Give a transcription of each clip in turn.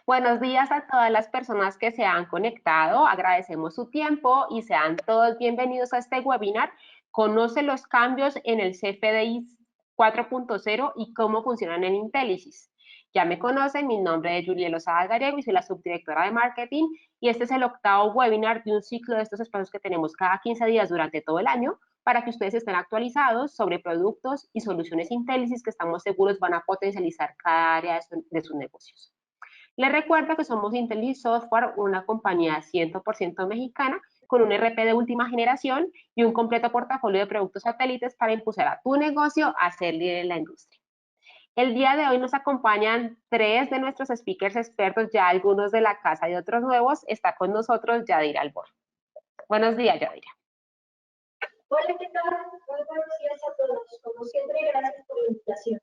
Buenos días a todas las personas que se han conectado. Agradecemos su tiempo y sean todos bienvenidos a este webinar. Conoce los cambios en el CFDI 4.0 y cómo funcionan en Intelisys. Ya me conocen, mi nombre es Juliela Lozada Gallego y soy la subdirectora de marketing y este es el octavo webinar de un ciclo de estos espacios que tenemos cada 15 días durante todo el año para que ustedes estén actualizados sobre productos y soluciones Intelisys que estamos seguros van a potencializar cada área de sus negocios. Les recuerdo que somos Intelisys Software, una compañía 100% mexicana con un ERP de última generación y un completo portafolio de productos satélites para impulsar a tu negocio a ser líder en la industria. El día de hoy nos acompañan 3 de nuestros speakers expertos, ya algunos de la casa y otros nuevos. Está con nosotros Yadira Albor. Buenos días, Yadira. Hola, ¿qué tal? Muy buenos días a todos. Como siempre, gracias por la invitación.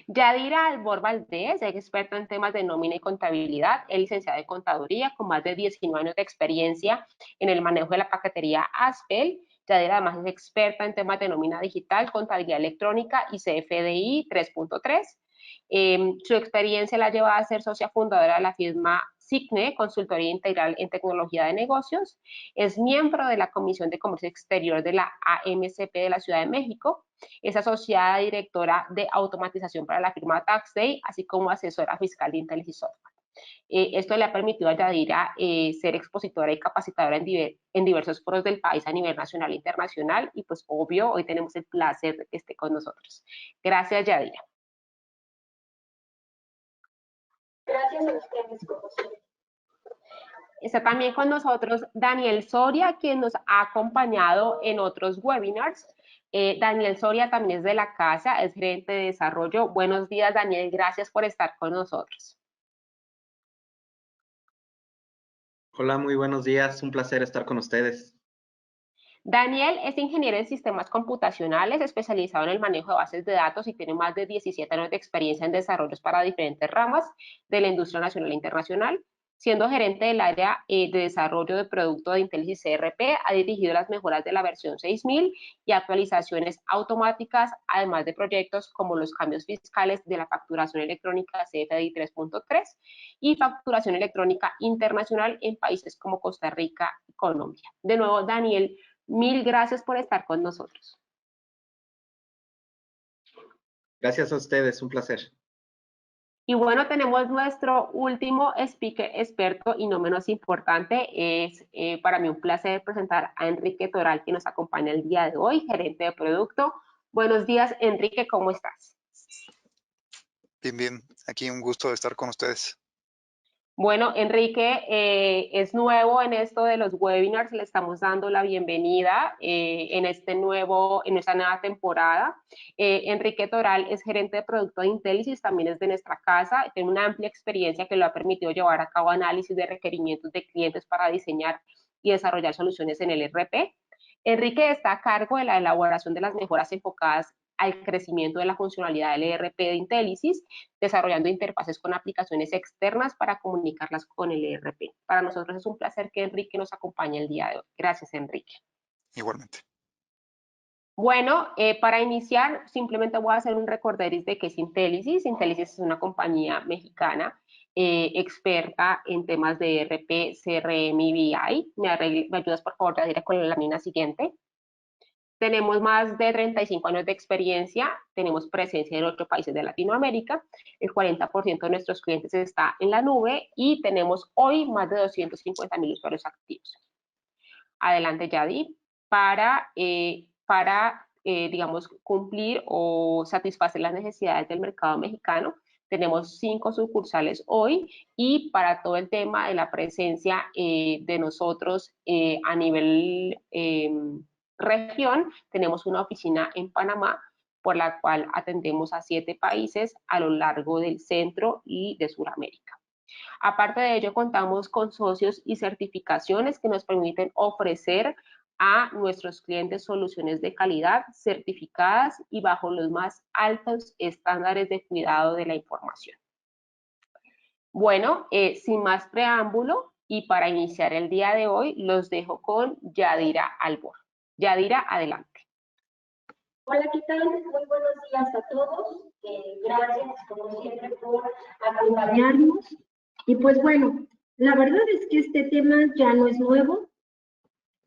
Yadira Albor Valdés es experta en temas de nómina y contabilidad, es licenciada en contaduría con más de 19 años de experiencia en el manejo de la paquetería Aspel. Yadira además es experta en temas de nómina digital, contabilidad electrónica y CFDI 3.3. Su experiencia la lleva a ser socia fundadora de la firma SIGNE, Consultoría Integral en Tecnología de Negocios. Es miembro de la Comisión de Comercio Exterior de la AMCP de la Ciudad de México. Es asociada directora de automatización para la firma TaxDay, así como asesora fiscal de Intelisys Software. Esto le ha permitido a Yadira ser expositora y capacitadora en diversos foros del país a nivel nacional e internacional y pues obvio, hoy tenemos el placer de que esté con nosotros. Gracias, Yadira. Gracias a ustedes, como siempre. Está también con nosotros Daniel Soria, quien nos ha acompañado en otros webinars. Daniel Soria también es de la casa, es gerente de desarrollo. Buenos días, Daniel, gracias por estar con nosotros. Hola, muy buenos días, un placer estar con ustedes. Daniel es ingeniero en sistemas computacionales, especializado en el manejo de bases de datos y tiene más de 17 años de experiencia en desarrollos para diferentes ramas de la industria nacional e internacional. Siendo gerente del área de desarrollo de producto de Intelisys CRP, ha dirigido las mejoras de la versión 6000 y actualizaciones automáticas, además de proyectos como los cambios fiscales de la facturación electrónica CFDI 3.3 y facturación electrónica internacional en países como Costa Rica y Colombia. De nuevo, Daniel, mil gracias por estar con nosotros. Gracias a ustedes, un placer. Y bueno, tenemos nuestro último speaker experto y no menos importante. Es para mí un placer presentar a Enrique Toral, que nos acompaña el día de hoy, gerente de producto. Buenos días, Enrique, ¿cómo estás? Bien, bien. Aquí un gusto de estar con ustedes. Bueno, Enrique es nuevo en esto de los webinars, le estamos dando la bienvenida en esta nueva temporada. Enrique Toral es gerente de producto de Intelisys, también es de nuestra casa, tiene una amplia experiencia que lo ha permitido llevar a cabo análisis de requerimientos de clientes para diseñar y desarrollar soluciones en el ERP. Enrique está a cargo de la elaboración de las mejoras enfocadas al crecimiento de la funcionalidad del ERP de Intelisys, desarrollando interfaces con aplicaciones externas para comunicarlas con el ERP. Para nosotros es un placer que Enrique nos acompañe el día de hoy. Gracias, Enrique. Igualmente. Bueno, para iniciar, simplemente voy a hacer un recorderis de qué es Intelisys. Intelisys es una compañía mexicana experta en temas de ERP, CRM y BI. ¿Me ayudas, por favor, Yadira, con la lámina siguiente? Tenemos más de 35 años de experiencia, tenemos presencia en 8 países de Latinoamérica, el 40% de nuestros clientes está en la nube y tenemos hoy más de 250,000 usuarios activos. Adelante, Yadi, para digamos, cumplir o satisfacer las necesidades del mercado mexicano. Tenemos 5 sucursales hoy y para todo el tema de la presencia de nosotros a nivel región, tenemos una oficina en Panamá por la cual atendemos a 7 países a lo largo del centro y de Sudamérica. Aparte de ello, contamos con socios y certificaciones que nos permiten ofrecer a nuestros clientes soluciones de calidad certificadas y bajo los más altos estándares de cuidado de la información. Bueno, sin más preámbulo y para iniciar el día de hoy, los dejo con Yadira Albor. Yadira, adelante. Hola, ¿qué tal? Muy buenos días a todos. Gracias, como siempre, por acompañarnos. Y pues bueno, la verdad es que este tema ya no es nuevo.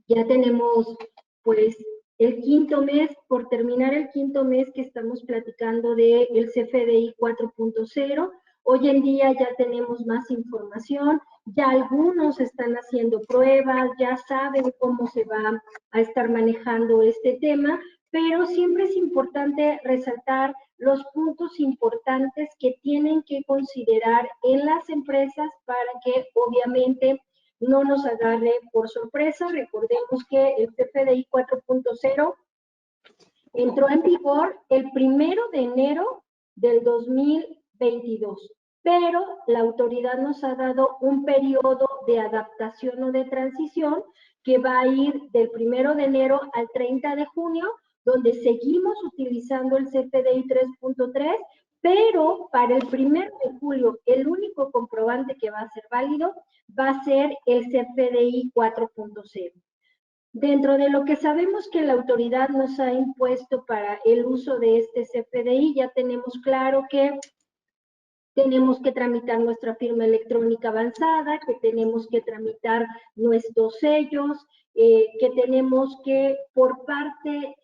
Ya tenemos pues el quinto mes, por terminar el quinto mes que estamos platicando del CFDI 4.0. Hoy en día ya tenemos más información, ya algunos están haciendo pruebas, ya saben cómo se va a estar manejando este tema, pero siempre es importante resaltar los puntos importantes que tienen que considerar en las empresas para que obviamente no nos agarre por sorpresa. Recordemos que el CFDI 4.0 entró en vigor el 1 de enero del 2022, pero la autoridad nos ha dado un periodo de adaptación o de transición que va a ir del 1 de enero al 30 de junio, donde seguimos utilizando el CFDI 3.3, pero para el 1 de julio el único comprobante que va a ser válido va a ser el CFDI 4.0. Dentro de lo que sabemos que la autoridad nos ha impuesto para el uso de este CFDI, ya tenemos claro que tenemos que tramitar nuestra firma electrónica avanzada, que tenemos que tramitar nuestros sellos, que tenemos que, por parte,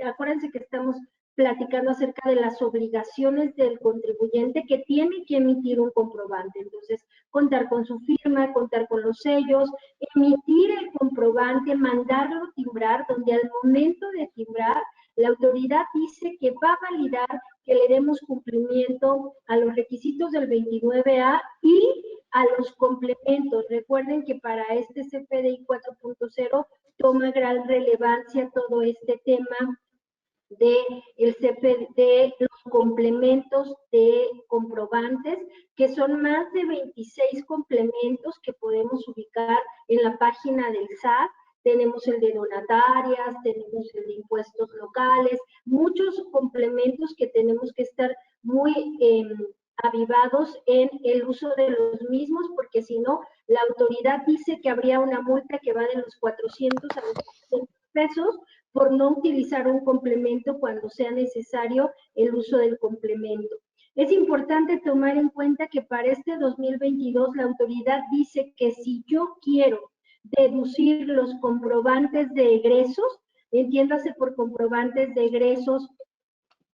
acuérdense que estamos platicando acerca de las obligaciones del contribuyente que tiene que emitir un comprobante. Entonces, contar con su firma, contar con los sellos, emitir el comprobante, mandarlo timbrar, donde al momento de timbrar, la autoridad dice que va a validar que le demos cumplimiento a los requisitos del 29A y a los complementos. Recuerden que para este CFDI 4.0 toma gran relevancia todo este tema de los complementos de comprobantes, que son más de 26 complementos que podemos ubicar en la página del SAT. Tenemos el de donatarias, tenemos el de impuestos locales, muchos complementos que tenemos que estar muy avivados en el uso de los mismos, porque si no, la autoridad dice que habría una multa que va de los 400 a los 600 pesos por no utilizar un complemento cuando sea necesario el uso del complemento. Es importante tomar en cuenta que para este 2022 la autoridad dice que si yo quiero deducir los comprobantes de egresos, entiéndase por comprobantes de egresos,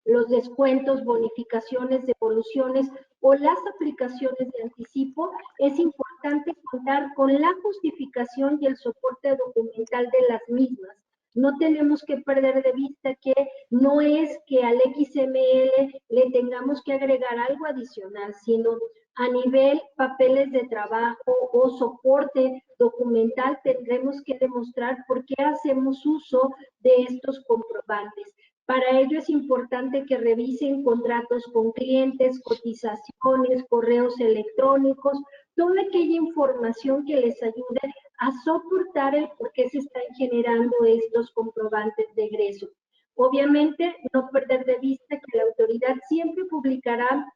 los descuentos, bonificaciones, devoluciones o las aplicaciones de anticipo, es importante contar con la justificación y el soporte documental de las mismas. No tenemos que perder de vista que no es que al XML le tengamos que agregar algo adicional, sino a nivel papeles de trabajo o soporte documental tendremos que demostrar por qué hacemos uso de estos comprobantes. Para ello es importante que revisen contratos con clientes, cotizaciones, correos electrónicos, toda aquella información que les ayude a soportar el por qué se están generando estos comprobantes de egreso. Obviamente, no perder de vista que la autoridad siempre publicará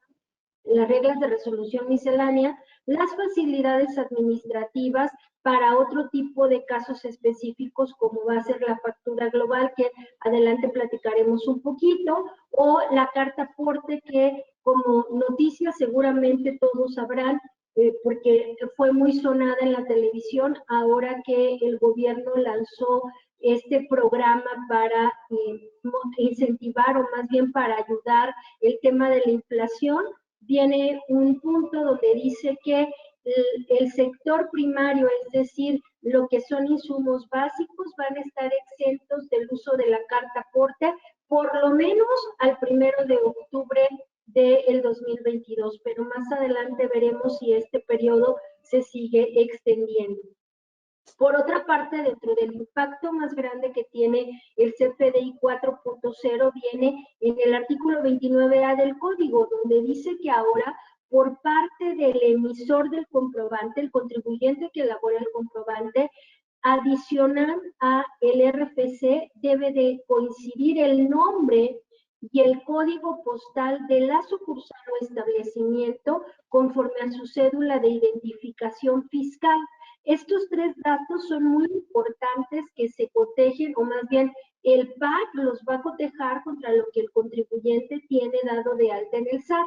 las reglas de resolución miscelánea, las facilidades administrativas para otro tipo de casos específicos, como va a ser la factura global, que adelante platicaremos un poquito, o la carta aporte, que como noticia seguramente todos sabrán, porque fue muy sonada en la televisión, ahora que el gobierno lanzó este programa para incentivar, o más bien para ayudar el tema de la inflación. Viene un punto donde dice que el sector primario, es decir, lo que son insumos básicos, van a estar exentos del uso de la carta aporte por lo menos al 1 de octubre del 2022, pero más adelante veremos si este periodo se sigue extendiendo. Por otra parte, dentro del impacto más grande que tiene el CFDI 4.0 viene en el artículo 29A del código, donde dice que ahora, por parte del emisor del comprobante, el contribuyente que elabora el comprobante, adicional a el RFC, debe de coincidir el nombre y el código postal de la sucursal o establecimiento conforme a su cédula de identificación fiscal. Estos tres datos son muy importantes que se cotejen, o más bien el PAC los va a cotejar contra lo que el contribuyente tiene dado de alta en el SAT.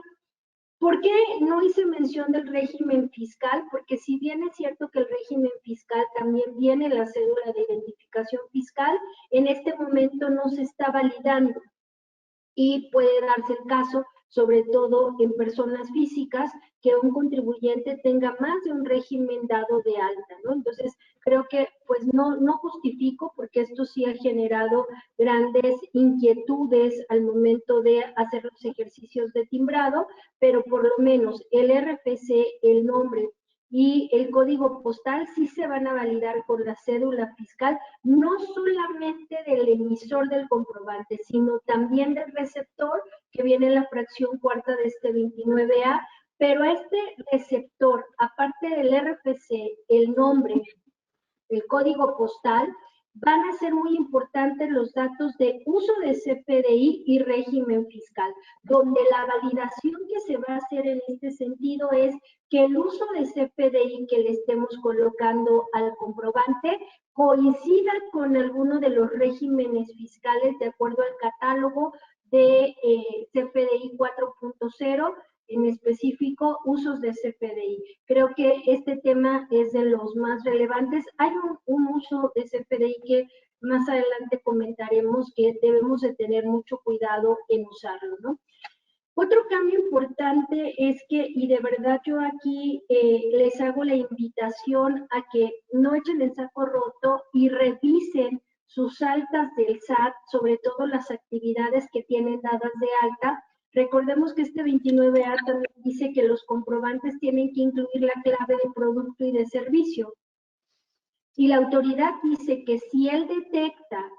¿Por qué no hice mención del régimen fiscal? Porque si bien es cierto que el régimen fiscal también viene la cédula de identificación fiscal, en este momento no se está validando y puede darse el caso, sobre todo en personas físicas, que un contribuyente tenga más de un régimen dado de alta, ¿no? Entonces, creo que pues no justifico, porque esto sí ha generado grandes inquietudes al momento de hacer los ejercicios de timbrado, pero por lo menos el RFC, el nombre y el código postal sí se van a validar con la cédula fiscal, no solamente del emisor del comprobante, sino también del receptor, que viene en la fracción cuarta de este 29A, pero este receptor, aparte del RFC, el nombre, el código postal, van a ser muy importantes los datos de uso de CFDI y régimen fiscal, donde la validación que se va a hacer en este sentido es que el uso de CFDI que le estemos colocando al comprobante coincida con alguno de los regímenes fiscales de acuerdo al catálogo de CFDI 4.0, en específico usos de CFDI. Creo que este tema es de los más relevantes. Hay un uso de CFDI que más adelante comentaremos que debemos de tener mucho cuidado en usarlo, ¿no? Otro cambio importante es que, y de verdad yo aquí les hago la invitación a que no echen el saco roto y revisen sus altas del SAT, sobre todo las actividades que tienen dadas de alta. Recordemos que este 29A también dice que los comprobantes tienen que incluir la clave de producto y de servicio. Y la autoridad dice que si él detecta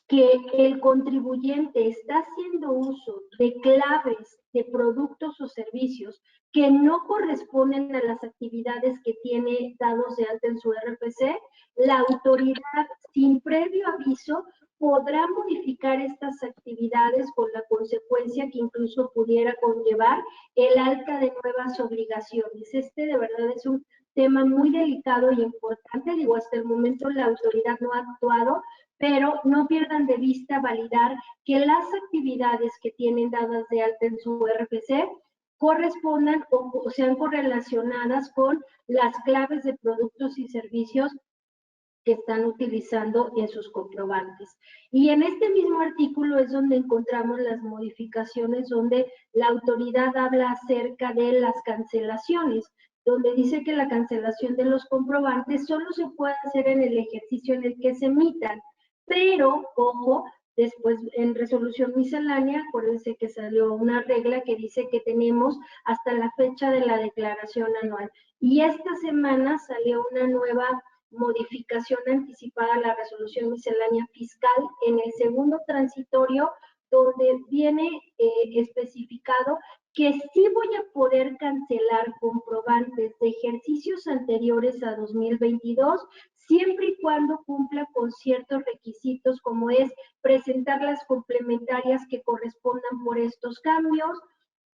que el contribuyente está haciendo uso de claves de productos o servicios que no corresponden a las actividades que tiene dados de alta en su RFC, la autoridad, sin previo aviso, podrá modificar estas actividades con la consecuencia que incluso pudiera conllevar el alta de nuevas obligaciones. Este de verdad es un tema muy delicado y importante. Digo, hasta el momento la autoridad no ha actuado, pero no pierdan de vista validar que las actividades que tienen dadas de alta en su RFC correspondan o sean correlacionadas con las claves de productos y servicios que están utilizando en sus comprobantes. Y en este mismo artículo es donde encontramos las modificaciones donde la autoridad habla acerca de las cancelaciones, donde dice que la cancelación de los comprobantes solo se puede hacer en el ejercicio en el que se emitan, pero, ojo, después en resolución miscelánea, acuérdense que salió una regla que dice que tenemos hasta la fecha de la declaración anual. Y esta semana salió una nueva modificación anticipada a la resolución miscelánea fiscal en el segundo transitorio, donde viene especificado que sí voy a poder cancelar comprobantes de ejercicios anteriores a 2022, siempre y cuando cumpla con ciertos requisitos, como es presentar las complementarias que correspondan por estos cambios,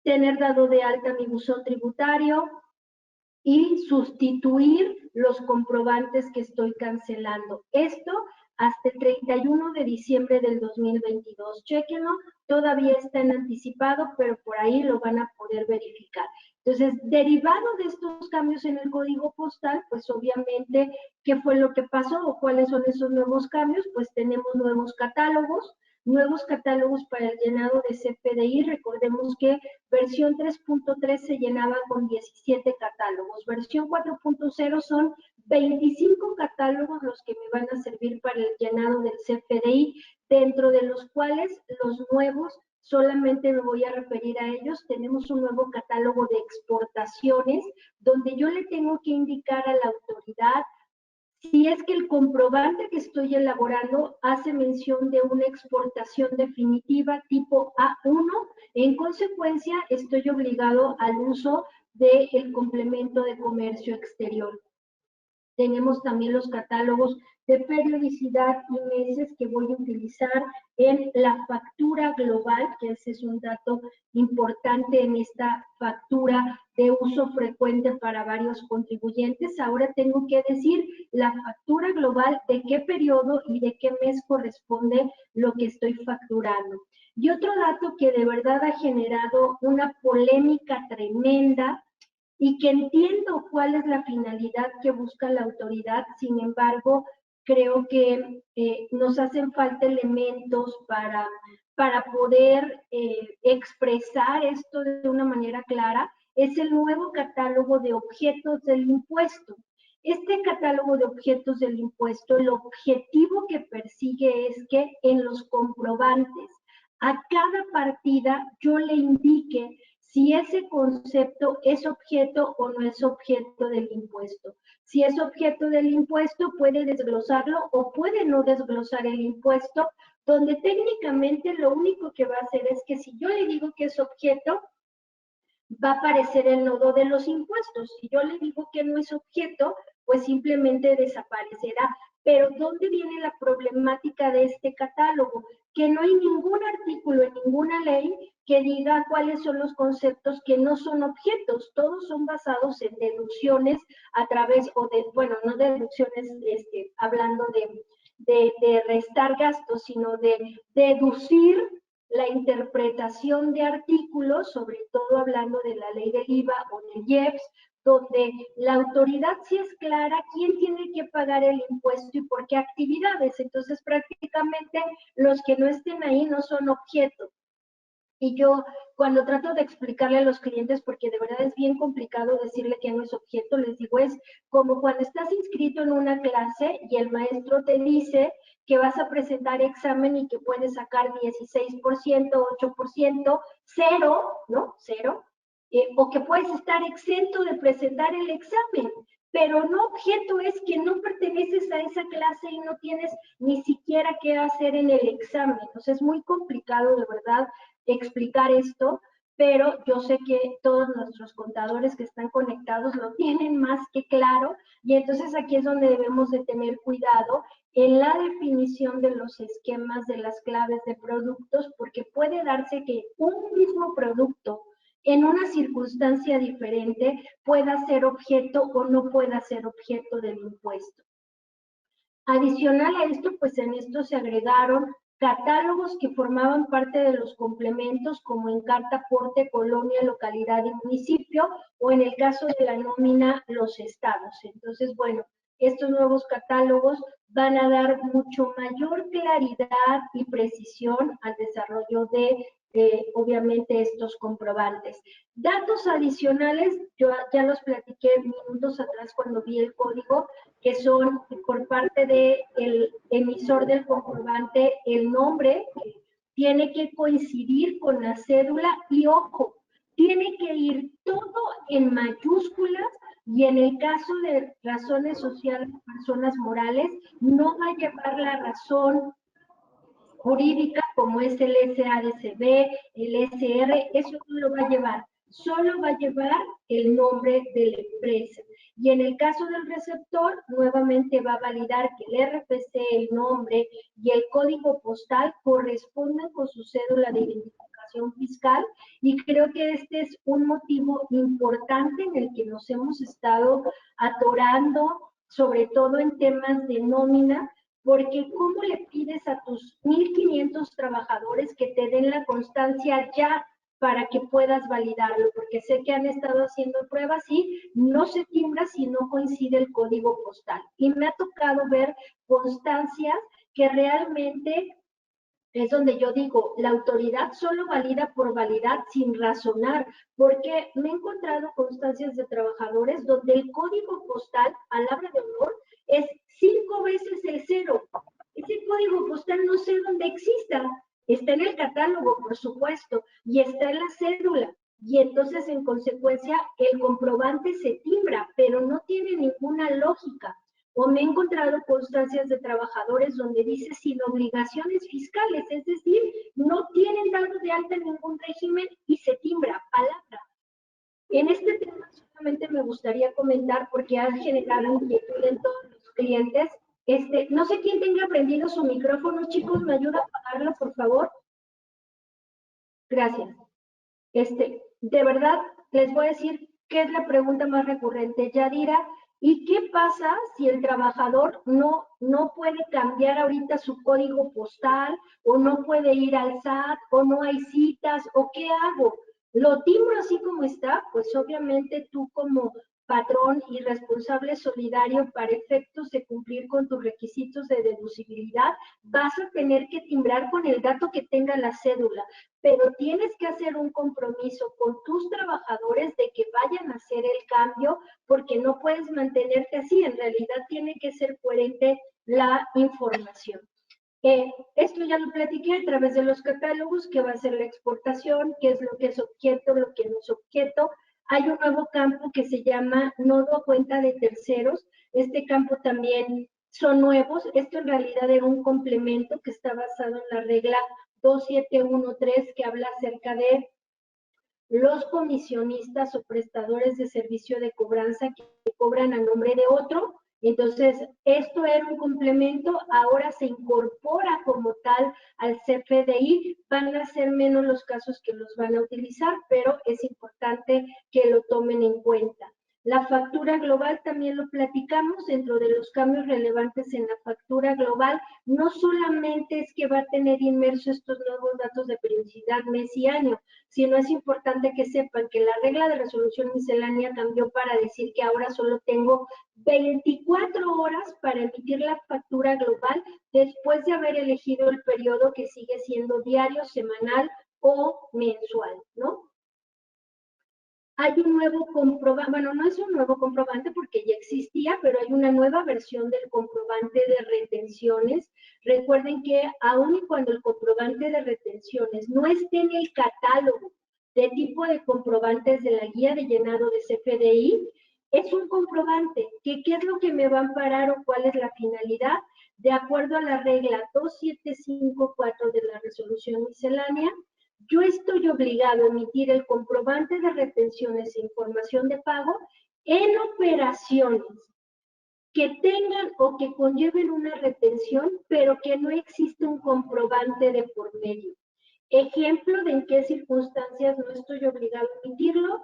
tener dado de alta mi buzón tributario y sustituir los comprobantes que estoy cancelando. Esto hasta el 31 de diciembre del 2022. Chéquenlo, todavía está en anticipado, pero por ahí lo van a poder verificar. Entonces, derivado de estos cambios en el código postal, pues obviamente, ¿qué fue lo que pasó o cuáles son esos nuevos cambios? Pues tenemos nuevos catálogos para el llenado de CFDI. Recordemos que versión 3.3 se llenaba con 17 catálogos. Versión 4.0 son 25 catálogos los que me van a servir para el llenado del CFDI, dentro de los cuales los nuevos, solamente me voy a referir a ellos. Tenemos un nuevo catálogo de exportaciones, donde yo le tengo que indicar a la autoridad si es que el comprobante que estoy elaborando hace mención de una exportación definitiva tipo A1, en consecuencia estoy obligado al uso del complemento de comercio exterior. Tenemos también los catálogos de periodicidad y meses que voy a utilizar en la factura global, que ese es un dato importante en esta factura de uso frecuente para varios contribuyentes. Ahora tengo que decir la factura global, de qué periodo y de qué mes corresponde lo que estoy facturando. Y otro dato que de verdad ha generado una polémica tremenda y que entiendo cuál es la finalidad que busca la autoridad, sin embargo, creo que nos hacen falta elementos para poder expresar esto de una manera clara, es el nuevo catálogo de objetos del impuesto. Este catálogo de objetos del impuesto, el objetivo que persigue es que en los comprobantes a cada partida yo le indique si ese concepto es objeto o no es objeto del impuesto. Si es objeto del impuesto, puede desglosarlo o puede no desglosar el impuesto, donde técnicamente lo único que va a hacer es que si yo le digo que es objeto, va a aparecer el nodo de los impuestos. Si yo le digo que no es objeto, pues simplemente desaparecerá. Pero ¿dónde viene la problemática de este catálogo? Que no hay ningún artículo en ninguna ley que diga cuáles son los conceptos que no son objetos. Todos son basados en deducciones a través, o de, bueno, no deducciones, hablando de restar gastos, sino de deducir la interpretación de artículos, sobre todo hablando de la ley del IVA o del IEPS, donde la autoridad sí es clara quién tiene que pagar el impuesto y por qué actividades. Entonces, prácticamente los que no estén ahí no son objetos. Y yo, cuando trato de explicarle a los clientes, porque de verdad es bien complicado decirle que no es objeto, les digo, es como cuando estás inscrito en una clase y el maestro te dice que vas a presentar examen y que puedes sacar 16%, 8%, cero, ¿no? Cero. O que puedes estar exento de presentar el examen. Pero no objeto es que no perteneces a esa clase y no tienes ni siquiera qué hacer en el examen. Entonces es muy complicado, de verdad, explicar esto, pero yo sé que todos nuestros contadores que están conectados lo tienen más que claro, y entonces aquí es donde debemos de tener cuidado en la definición de los esquemas de las claves de productos, porque puede darse que un mismo producto en una circunstancia diferente pueda ser objeto o no pueda ser objeto del impuesto. Adicional a esto, pues en esto se agregaron catálogos que formaban parte de los complementos, como en carta, porte, colonia, localidad y municipio, o en el caso de la nómina, los estados. Entonces, bueno, estos nuevos catálogos van a dar mucho mayor claridad y precisión al desarrollo de obviamente estos comprobantes. Datos adicionales, yo ya los platiqué minutos atrás cuando vi el código, que son por parte del emisor del comprobante, el nombre tiene que coincidir con la cédula y, ojo, tiene que ir todo en mayúsculas, y en el caso de razones sociales, personas morales, no va a llevar la razón jurídica como es el SADCB, el SR, eso no lo va a llevar, solo va a llevar el nombre de la empresa. Y en el caso del receptor, nuevamente va a validar que el RFC, el nombre y el código postal correspondan con su cédula de identificación fiscal, y creo que este es un motivo importante en el que nos hemos estado atorando, sobre todo en temas de nómina, porque ¿cómo le pides a tus 1,500 trabajadores que te den la constancia ya para que puedas validarlo? Porque sé que han estado haciendo pruebas y no se timbra si no coincide el código postal. Y me ha tocado ver constancias que realmente es donde yo digo, la autoridad solo valida por validar sin razonar, porque me he encontrado constancias de trabajadores donde el código postal, palabra de honor, es 5 veces el 0. Ese código postal no sé dónde exista, está en el catálogo, por supuesto, y está en la cédula, y entonces en consecuencia el comprobante se timbra, pero no tiene ninguna lógica. O me he encontrado constancias de trabajadores donde dice sin obligaciones fiscales, es decir, no tienen dado de alta ningún régimen y se timbra, palabra. En este tema solamente rápidamente me gustaría comentar, porque ha generado inquietud en todos los clientes. No sé quién tenga prendido su micrófono, chicos, ¿me ayuda a apagarlo, por favor? Gracias. De verdad, les voy a decir qué es la pregunta más recurrente, Yadira. ¿Y qué pasa si el trabajador no puede cambiar ahorita su código postal, o no puede ir al SAT, o no hay citas, o qué hago? ¿Lo timbro así como está? Pues obviamente tú, como patrón y responsable solidario para efectos de cumplir con tus requisitos de deducibilidad, vas a tener que timbrar con el dato que tenga la cédula, pero tienes que hacer un compromiso con tus trabajadores de que vayan a hacer el cambio, porque no puedes mantenerte así. En realidad tiene que ser coherente la información. Esto ya lo platiqué a través de los catálogos, que va a ser la exportación, qué es lo que es objeto, lo que no es objeto. Hay un nuevo campo que se llama nodo a cuenta de terceros. Este campo también son nuevos. Esto en realidad era un complemento que está basado en la regla 2713, que habla acerca de los comisionistas o prestadores de servicio de cobranza que cobran a nombre de otro. Entonces, esto era un complemento, ahora se incorpora como tal al CFDI. Van a ser menos los casos que los van a utilizar, pero es importante que lo tomen en cuenta. La factura global también lo platicamos. Dentro de los cambios relevantes en la factura global, no solamente es que va a tener inmerso estos nuevos datos de periodicidad, mes y año, sino es importante que sepan que la regla de resolución miscelánea cambió para decir que ahora solo tengo 24 horas para emitir la factura global, después de haber elegido el periodo que sigue siendo diario, semanal o mensual, ¿no? Hay un nuevo comprobante, bueno, no es un nuevo comprobante porque ya existía, pero hay una nueva versión del comprobante de retenciones. Recuerden que aun y cuando el comprobante de retenciones no esté en el catálogo de tipo de comprobantes de la guía de llenado de CFDI, es un comprobante que qué es lo que me va a amparar o cuál es la finalidad. De acuerdo a la regla 2754 de la resolución miscelánea, yo estoy obligado a emitir el comprobante de retenciones e información de pago en operaciones que tengan o que conlleven una retención, pero que no existe un comprobante de por medio. Ejemplo de en qué circunstancias no estoy obligado a emitirlo: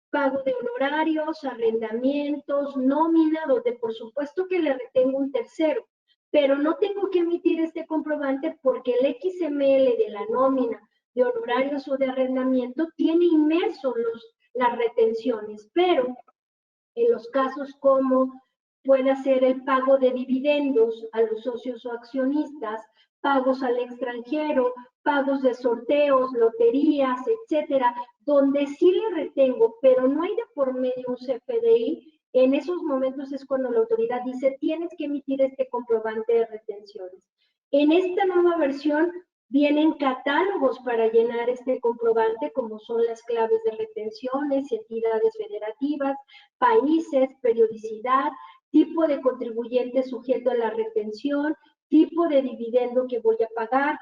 pago de honorarios, arrendamientos, nómina, donde por supuesto que le retengo un tercero, pero no tengo que emitir este comprobante porque el XML de la nómina, de honorarios o de arrendamiento tiene inmersos las retenciones. Pero en los casos como puede ser el pago de dividendos a los socios o accionistas, pagos al extranjero, pagos de sorteos, loterías, etcétera, donde sí le retengo, pero no hay de por medio un CFDI, en esos momentos es cuando la autoridad dice: tienes que emitir este comprobante de retenciones. En esta nueva versión vienen catálogos para llenar este comprobante, como son las claves de retenciones, entidades federativas, países, periodicidad, tipo de contribuyente sujeto a la retención, tipo de dividendo que voy a pagar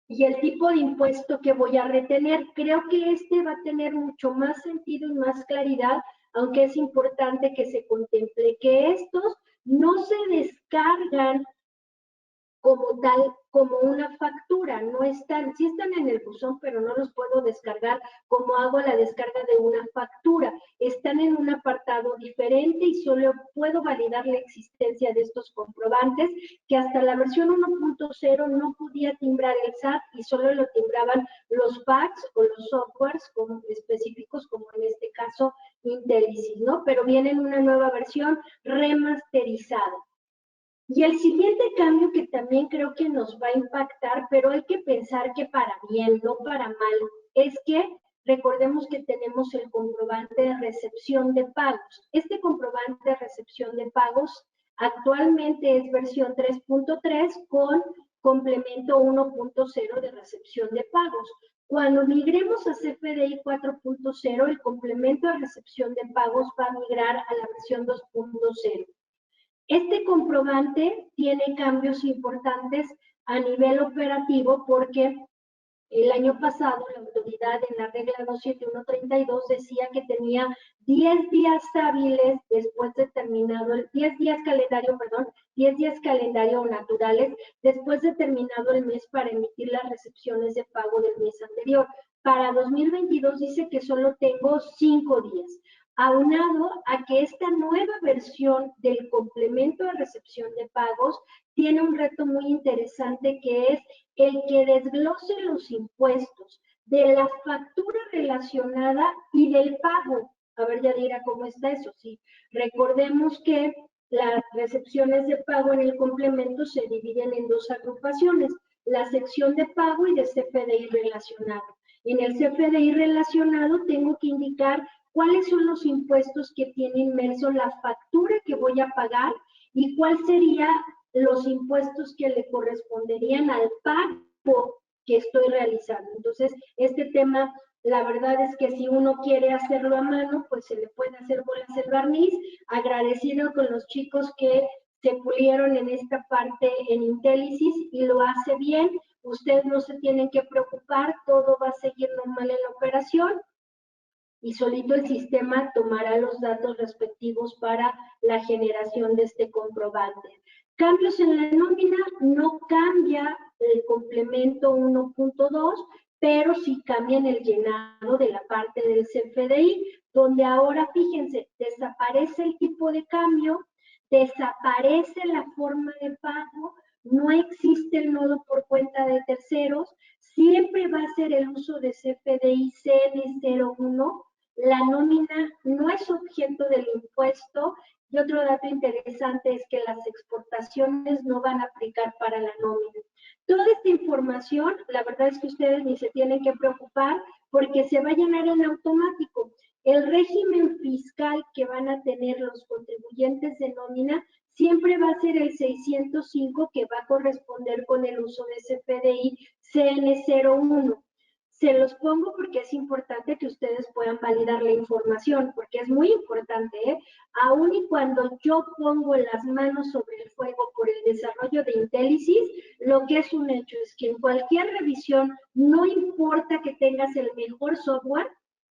y el tipo de impuesto que voy a retener. Creo que va a tener mucho más sentido y más claridad, aunque es importante que se contemple que estos no se descargan como tal, como una factura. No están, sí están en el buzón, pero no los puedo descargar como hago la descarga de una factura. Están en un apartado diferente y solo puedo validar la existencia de estos comprobantes, que hasta la versión 1.0 no podía timbrar el SAT y solo lo timbraban los packs o los softwares como específicos, como en este caso Intelisys, ¿no? Pero viene en una nueva versión remasterizada. Y el siguiente cambio, que también creo que nos va a impactar, pero hay que pensar que para bien, no para mal, es que recordemos que tenemos el comprobante de recepción de pagos. Este comprobante de recepción de pagos actualmente es versión 3.3 con complemento 1.0 de recepción de pagos. Cuando migremos a CFDI 4.0, el complemento de recepción de pagos va a migrar a la versión 2.0. Este comprobante tiene cambios importantes a nivel operativo porque El año pasado la autoridad en la regla 27132 decía que tenía 10 días hábiles después de terminado, 10 días calendario, perdón, 10 días calendario naturales después de terminado el mes para emitir las recepciones de pago del mes anterior. Para 2022 dice que solo tengo 5 días. Aunado a que esta nueva versión del complemento de recepción de pagos tiene un reto muy interesante que es el que desglose los impuestos de la factura relacionada y del pago. A ver, Yadira, ¿cómo está eso? Sí, recordemos que las recepciones de pago en el complemento se dividen en dos agrupaciones, la sección de pago y de CFDI relacionado. En el CFDI relacionado tengo que indicar cuáles son los impuestos que tiene inmerso la factura que voy a pagar y cuál sería los impuestos que le corresponderían al pago que estoy realizando. Entonces, este tema, la verdad es que si uno quiere hacerlo a mano, pues se le puede hacer bolas el barniz, agradecido con los chicos que se pulieron en esta parte en Intellisis y lo hace bien. Ustedes no se tienen que preocupar, todo va a seguir normal en la operación y solito el sistema tomará los datos respectivos para la generación de este comprobante. Cambios en la nómina, no cambia el complemento 1.2, pero sí cambia en el llenado de la parte del CFDI, donde ahora, fíjense, desaparece el tipo de cambio, desaparece la forma de pago, no existe el nodo por cuenta de terceros, siempre va a ser el uso de CFDI CN01, la nómina no es objeto del impuesto y otro dato interesante es que las exportaciones no van a aplicar para la nómina. Toda esta información, la verdad es que ustedes ni se tienen que preocupar porque se va a llenar en automático. El régimen fiscal que van a tener los contribuyentes de nómina siempre va a ser el 605 que va a corresponder con el uso de CFDI CN01. Se los pongo porque es importante que ustedes puedan validar la información, porque es muy importante, ¿eh? Aún y cuando yo pongo las manos sobre el fuego por el desarrollo de Intellisis, lo que es un hecho es que en cualquier revisión, no importa que tengas el mejor software,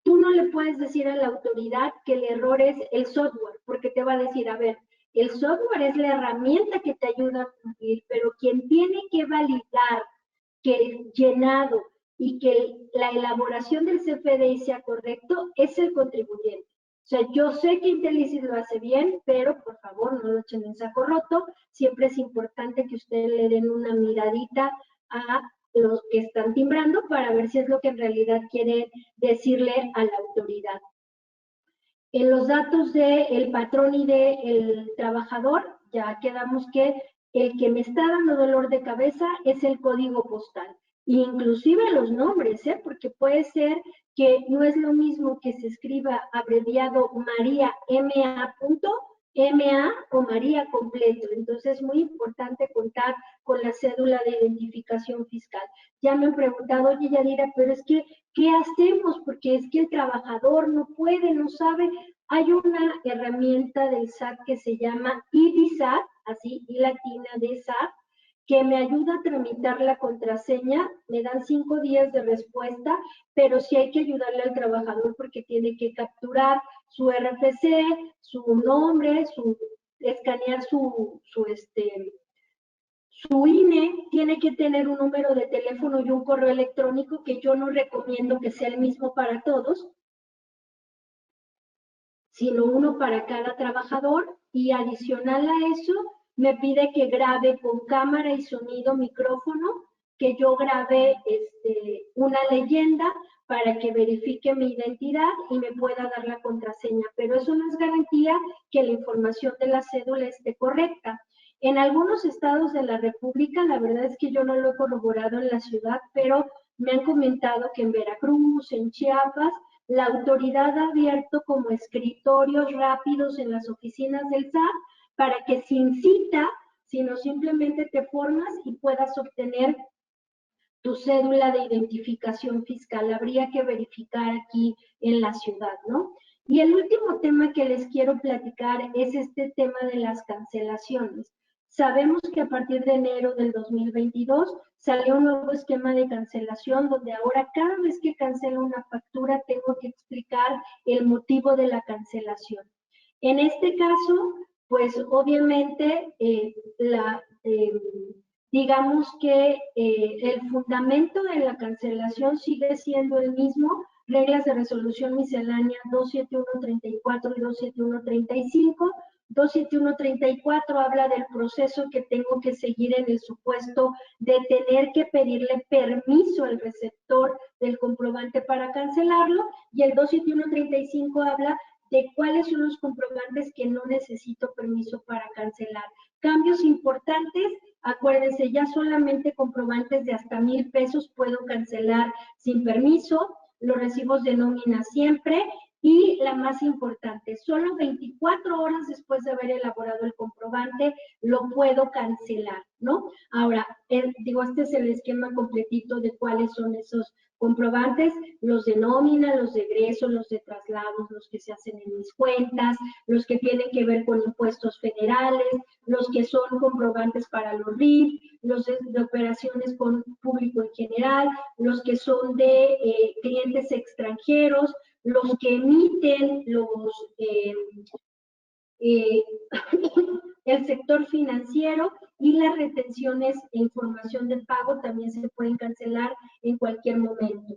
tú no le puedes decir a la autoridad que el error es el software, porque te va a decir, a ver, el software es la herramienta que te ayuda a cumplir, pero quien tiene que validar que el llenado y que la elaboración del CFDI sea correcto es el contribuyente. O sea, yo sé que Intellisis lo hace bien, pero por favor no lo echen en saco roto. Siempre es importante que ustedes le den una miradita a los que están timbrando para ver si es lo que en realidad quiere decirle a la autoridad. En los datos del patrón y del trabajador, ya quedamos que el que me está dando dolor de cabeza es el código postal. Inclusive los nombres, porque puede ser que no es lo mismo que se escriba abreviado María MA o María completo. Entonces es muy importante contar con la cédula de identificación fiscal. Ya me han preguntado, oye Yadira, pero es que, ¿qué hacemos? Porque es que el trabajador no puede, no sabe. Hay una herramienta del SAT que se llama IDISAT, así, I latina de SAT, que me ayuda a tramitar la contraseña, me dan 5 días de respuesta, pero sí hay que ayudarle al trabajador porque tiene que capturar su RFC, su nombre, escanear su INE, tiene que tener un número de teléfono y un correo electrónico que yo no recomiendo que sea el mismo para todos, sino uno para cada trabajador, y adicional a eso me pide que grabe con cámara y sonido, micrófono, que yo grabe una leyenda para que verifique mi identidad y me pueda dar la contraseña, pero eso no es garantía que la información de la cédula esté correcta. En algunos estados de la República, la verdad es que yo no lo he corroborado en la ciudad, pero me han comentado que en Veracruz, en Chiapas, la autoridad ha abierto como escritorios rápidos en las oficinas del SAT para que sin cita, sino simplemente te formas y puedas obtener tu cédula de identificación fiscal. Habría que verificar aquí en la ciudad, ¿no? Y el último tema que les quiero platicar es este tema de las cancelaciones. Sabemos que a partir de enero del 2022 salió un nuevo esquema de cancelación donde ahora cada vez que cancelo una factura tengo que explicar el motivo de la cancelación. En este caso, pues obviamente digamos que el fundamento de la cancelación sigue siendo el mismo, reglas de resolución miscelánea 27134 y 27135. 27134 habla del proceso que tengo que seguir en el supuesto de tener que pedirle permiso al receptor del comprobante para cancelarlo, y el 27135 habla de cuáles son los comprobantes que no necesito permiso para cancelar. Cambios importantes, acuérdense, ya solamente comprobantes de hasta 1,000 pesos puedo cancelar sin permiso, los recibos de nómina siempre, y la más importante, solo 24 horas después de haber elaborado el comprobante lo puedo cancelar, ¿no? Ahora, este es el esquema completito de cuáles son esos comprobantes, los de nómina, los de egreso, los de traslados, los que se hacen en mis cuentas, los que tienen que ver con impuestos federales, los que son comprobantes para los RIF, los de operaciones con público en general, los que son de clientes extranjeros, los que emiten el sector financiero, y las retenciones e información de pago también se pueden cancelar en cualquier momento.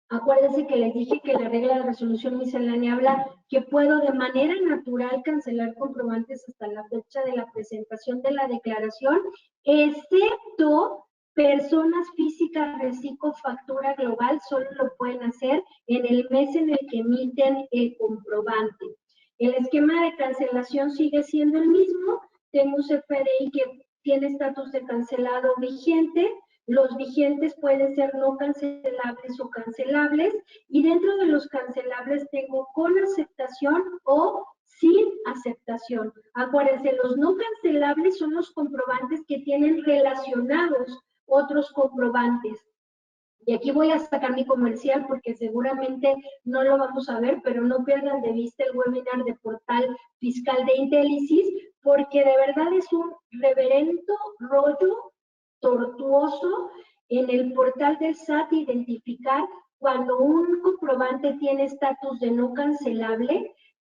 Acuérdense que les dije que la regla de resolución miscelánea habla que puedo de manera natural cancelar comprobantes hasta la fecha de la presentación de la declaración, excepto personas físicas, reciclo, factura global, solo lo pueden hacer en el mes en el que emiten el comprobante. El esquema de cancelación sigue siendo el mismo. Tengo un CFDI que tiene estatus de cancelado vigente. Los vigentes pueden ser no cancelables o cancelables, y dentro de los cancelables tengo con aceptación o sin aceptación. Acuérdense, los no cancelables son los comprobantes que tienen relacionados otros comprobantes. Y aquí voy a sacar mi comercial porque seguramente no lo vamos a ver, pero no pierdan de vista el webinar de Portal Fiscal de Intellisis, porque de verdad es un reverendo rollo tortuoso en el portal del SAT identificar cuando un comprobante tiene estatus de no cancelable.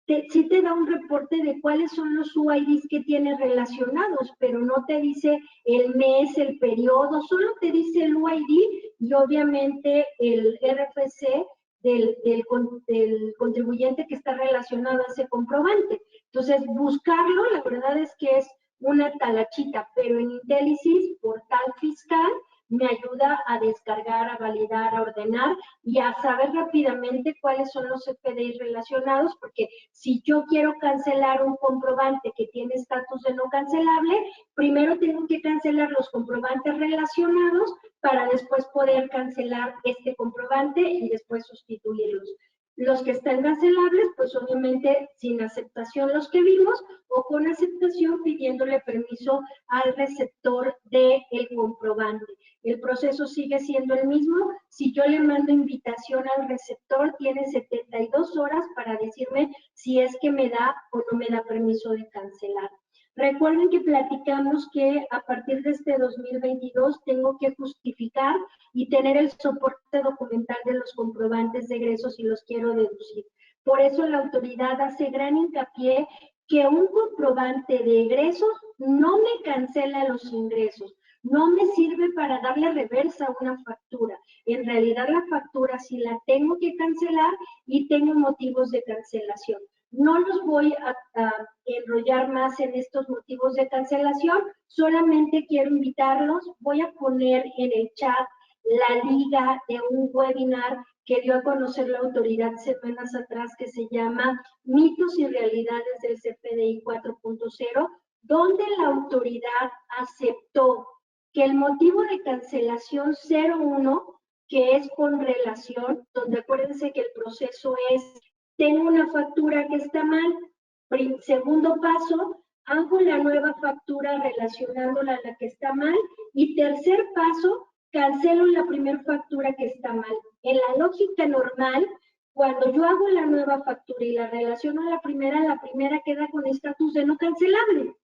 Sí te da un reporte de cuáles son los UIDs que tiene relacionados, pero no te dice el mes, el periodo, solo te dice el UID y obviamente el RFC del contribuyente que está relacionado a ese comprobante. Entonces, buscarlo, la verdad es que es una talachita, pero en Intellisis, Portal Fiscal, me ayuda a descargar, a validar, a ordenar y a saber rápidamente cuáles son los CFDI relacionados, porque si yo quiero cancelar un comprobante que tiene estatus de no cancelable, primero tengo que cancelar los comprobantes relacionados para después poder cancelar este comprobante y después sustituirlos. Los que están cancelables, pues obviamente sin aceptación los que vimos, o con aceptación pidiéndole permiso al receptor del comprobante. El proceso sigue siendo el mismo. Si yo le mando invitación al receptor, tiene 72 horas para decirme si es que me da o no me da permiso de cancelar. Recuerden que platicamos que a partir de este 2022 tengo que justificar y tener el soporte documental de los comprobantes de egresos si los quiero deducir. Por eso la autoridad hace gran hincapié que un comprobante de egresos no me cancela los ingresos, no me sirve para darle reversa a una factura. En realidad la factura sí la tengo que cancelar y tengo motivos de cancelación. No los voy a enrollar más en estos motivos de cancelación, solamente quiero invitarlos. Voy a poner en el chat la liga de un webinar que dio a conocer la autoridad semanas atrás, que se llama Mitos y Realidades del CFDI 4.0, donde la autoridad aceptó que el motivo de cancelación 01, que es con relación, donde acuérdense que el proceso es: tengo una factura que está mal, segundo paso, hago la nueva factura relacionándola a la que está mal, y tercer paso, cancelo la primera factura que está mal. En la lógica normal, cuando yo hago la nueva factura y la relaciono a la primera queda con estatus de no cancelable.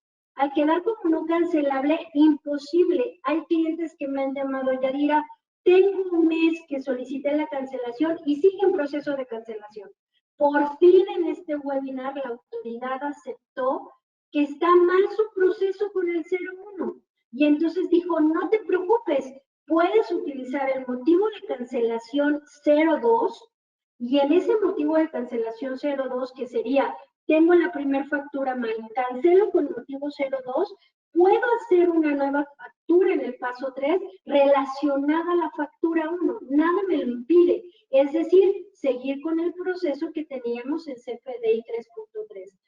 Al quedar como no cancelable, imposible. Hay clientes que me han llamado, Yadira, tengo un mes que solicité la cancelación y sigue en proceso de cancelación. Por fin en este webinar la autoridad aceptó que está mal su proceso con el 01. Y entonces dijo, no te preocupes, puedes utilizar el motivo de cancelación 02 y en ese motivo de cancelación 02, que sería, tengo la primera factura mal, cancelo con motivo 02, puedo hacer una nueva factura en el paso 3 relacionada a la factura 1. Nada me lo impide. Es decir, seguir con el proceso que teníamos en CFDI 3.3.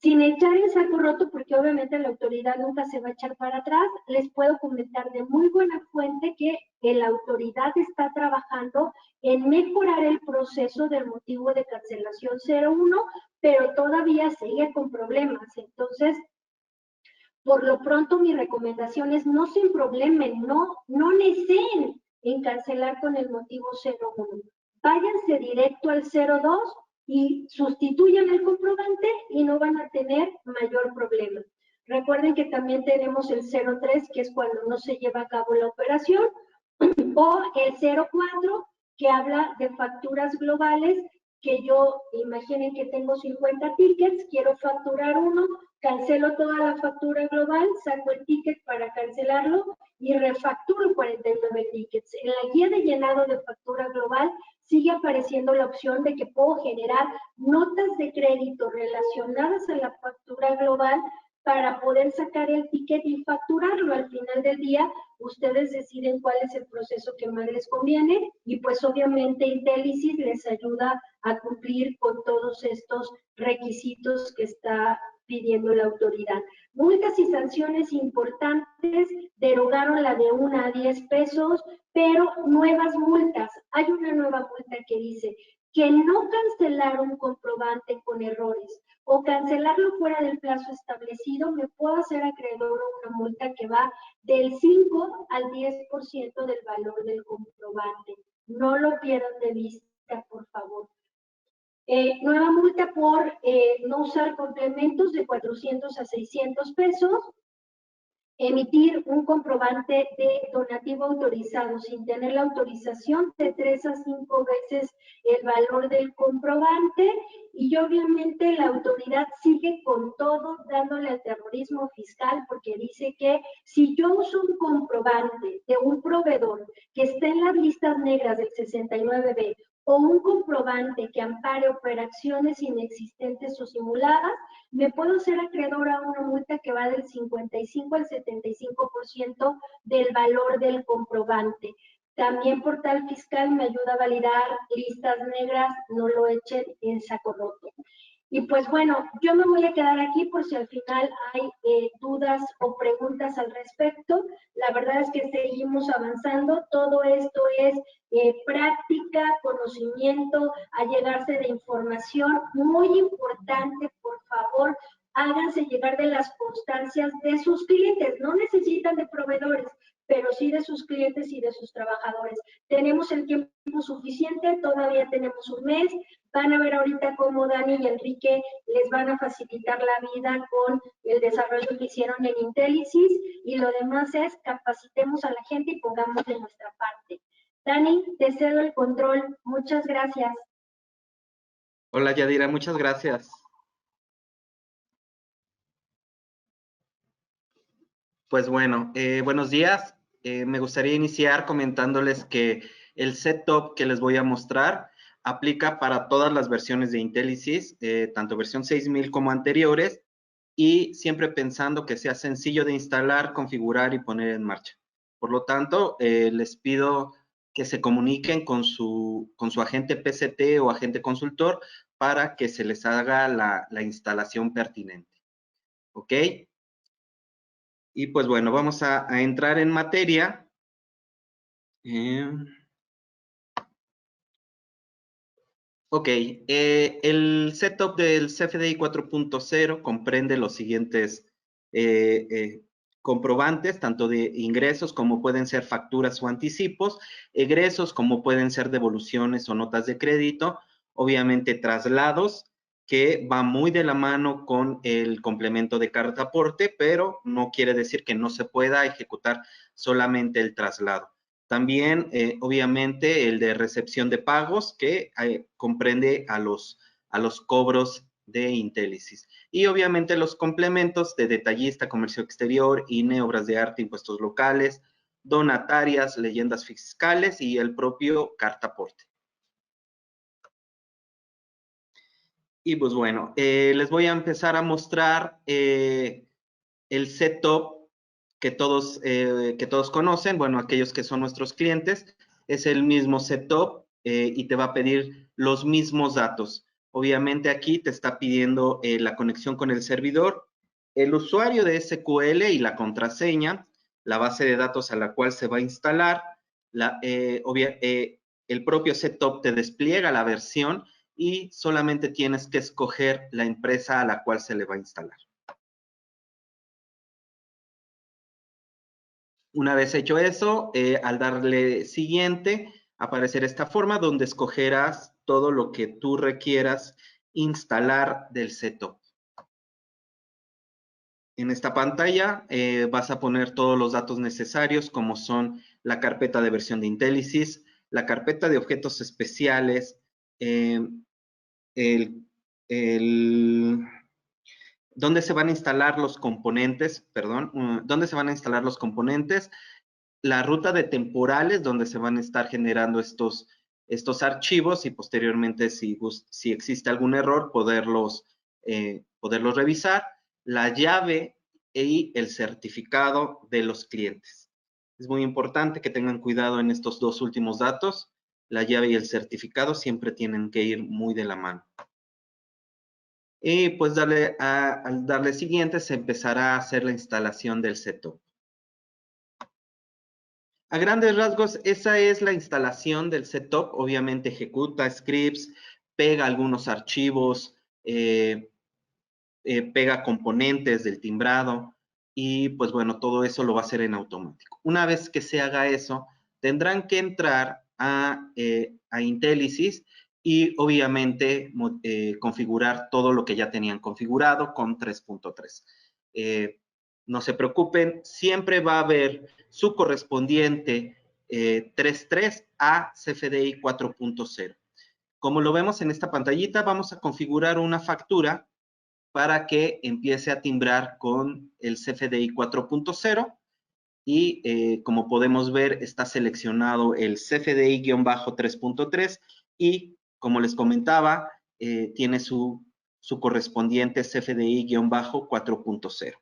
Sin echar el saco roto, porque obviamente la autoridad nunca se va a echar para atrás, les puedo comentar de muy buena fuente que la autoridad está trabajando en mejorar el proceso del motivo de cancelación 01, pero todavía sigue con problemas. Entonces, por lo pronto, mi recomendación es no se problemen, no necesiten en cancelar con el motivo 01. Váyanse directo al 02 y sustituyan el comprobante y no van a tener mayor problema. Recuerden que también tenemos el 03, que es cuando no se lleva a cabo la operación, o el 04, que habla de facturas globales, que yo, imaginen que tengo 50 tickets, quiero facturar uno, cancelo toda la factura global, saco el ticket para cancelarlo y refacturo 49 tickets. En la guía de llenado de factura global sigue apareciendo la opción de que puedo generar notas de crédito relacionadas a la factura global para poder sacar el ticket y facturarlo. Al final del día, ustedes deciden cuál es el proceso que más les conviene y pues obviamente Intelisys les ayuda a cumplir con todos estos requisitos que está pidiendo la autoridad. Multas y sanciones importantes, derogaron la de 1 a 10 pesos, pero nuevas multas. Hay una nueva multa que dice que no cancelar un comprobante con errores o cancelarlo fuera del plazo establecido, me puedo hacer acreedor a una multa que va del 5 al 10% del valor del comprobante. No lo pierdan de vista, por favor. Nueva multa por no usar complementos de 400 a 600 pesos. Emitir un comprobante de donativo autorizado sin tener la autorización de 3 a 5 veces el valor del comprobante, y obviamente la autoridad sigue con todo dándole al terrorismo fiscal, porque dice que si yo uso un comprobante de un proveedor que esté en las listas negras del 69B o un comprobante que ampare operaciones inexistentes o simuladas, me puedo ser acreedor a una multa que va del 55 al 75% del valor del comprobante. También Portal Fiscal me ayuda a validar listas negras, no lo echen en saco roto. Y pues bueno, yo me voy a quedar aquí por si al final hay dudas o preguntas al respecto. La verdad es que seguimos avanzando. Todo esto es práctica, conocimiento, allegarse de información. Muy importante, por favor, háganse llegar de las constancias de sus clientes. No necesitan de proveedores, pero sí de sus clientes y de sus trabajadores. Tenemos el tiempo suficiente, todavía tenemos un mes. Van a ver ahorita cómo Dani y Enrique les van a facilitar la vida con el desarrollo que hicieron en Intelisys, y lo demás es capacitemos a la gente y pongamos de nuestra parte. Dani, te cedo el control. Muchas gracias. Hola Yadira, muchas gracias. Pues bueno, buenos días. Me gustaría iniciar comentándoles que el setup que les voy a mostrar aplica para todas las versiones de Intelisys, tanto versión 6000 como anteriores, y siempre pensando que sea sencillo de instalar, configurar y poner en marcha. Por lo tanto, les pido que se comuniquen con su agente PCT o agente consultor para que se les haga la instalación pertinente. ¿Ok? Y pues bueno, vamos a entrar en materia. Ok, el setup del CFDI 4.0 comprende los siguientes comprobantes, tanto de ingresos como pueden ser facturas o anticipos, egresos como pueden ser devoluciones o notas de crédito, obviamente traslados, que va muy de la mano con el complemento de carta aporte, pero no quiere decir que no se pueda ejecutar solamente el traslado. También, obviamente, el de recepción de pagos, que comprende a los cobros de Intellisis. Y obviamente los complementos de detallista, comercio exterior, INE, obras de arte, impuestos locales, donatarias, leyendas fiscales y el propio carta aporte. Y pues bueno, les voy a empezar a mostrar el setup que todos conocen, bueno, aquellos que son nuestros clientes, es el mismo setup y te va a pedir los mismos datos. Obviamente aquí te está pidiendo la conexión con el servidor, el usuario de SQL y la contraseña, la base de datos a la cual se va a instalar, el propio setup te despliega la versión y solamente tienes que escoger la empresa a la cual se le va a instalar. Una vez hecho eso, al darle siguiente, aparecerá esta forma donde escogerás todo lo que tú requieras instalar del setup. En esta pantalla vas a poner todos los datos necesarios, como son la carpeta de versión de Intellisis, la carpeta de objetos especiales, dónde se van a instalar los componentes, dónde se van a instalar los componentes, la ruta de temporales donde se van a estar generando estos archivos y posteriormente, si existe algún error, poderlos revisar, la llave y el certificado de los clientes. Es muy importante que tengan cuidado en estos dos últimos datos. La llave y el certificado siempre tienen que ir muy de la mano. Y pues al darle siguiente se empezará a hacer la instalación del setup. A grandes rasgos, esa es la instalación del setup. Obviamente ejecuta scripts, pega algunos archivos, pega componentes del timbrado y pues bueno, todo eso lo va a hacer en automático. Una vez que se haga eso, tendrán que entrar a Intellisis y obviamente configurar todo lo que ya tenían configurado con 3.3. No se preocupen, siempre va a haber su correspondiente 3.3 a CFDI 4.0. Como lo vemos en esta pantallita, vamos a configurar una factura para que empiece a timbrar con el CFDI 4.0 y como podemos ver está seleccionado el CFDI-3.3 y como les comentaba tiene su correspondiente CFDI-4.0.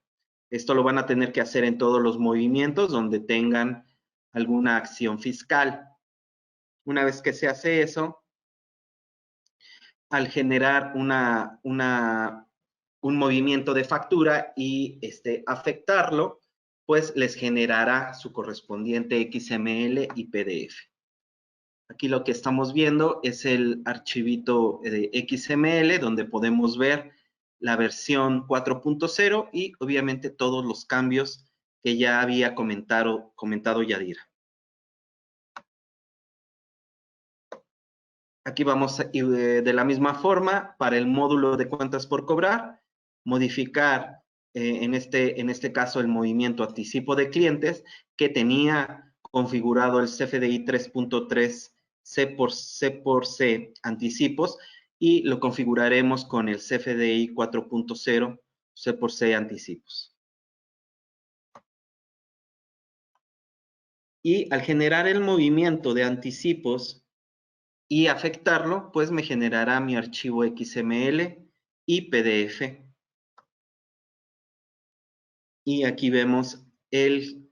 Esto lo van a tener que hacer en todos los movimientos donde tengan alguna acción fiscal. Una vez que se hace eso, al generar un movimiento de factura y afectarlo, pues les generará su correspondiente XML y PDF. Aquí lo que estamos viendo es el archivito de XML donde podemos ver la versión 4.0 y obviamente todos los cambios que ya había comentado Yadira. Aquí vamos de la misma forma para el módulo de cuentas por cobrar, modificar en este caso el movimiento anticipo de clientes que tenía configurado el CFDI 3.3 C por C anticipos y lo configuraremos con el CFDI 4.0 C por C anticipos. Y al generar el movimiento de anticipos y afectarlo, pues me generará mi archivo XML y PDF. Y aquí vemos el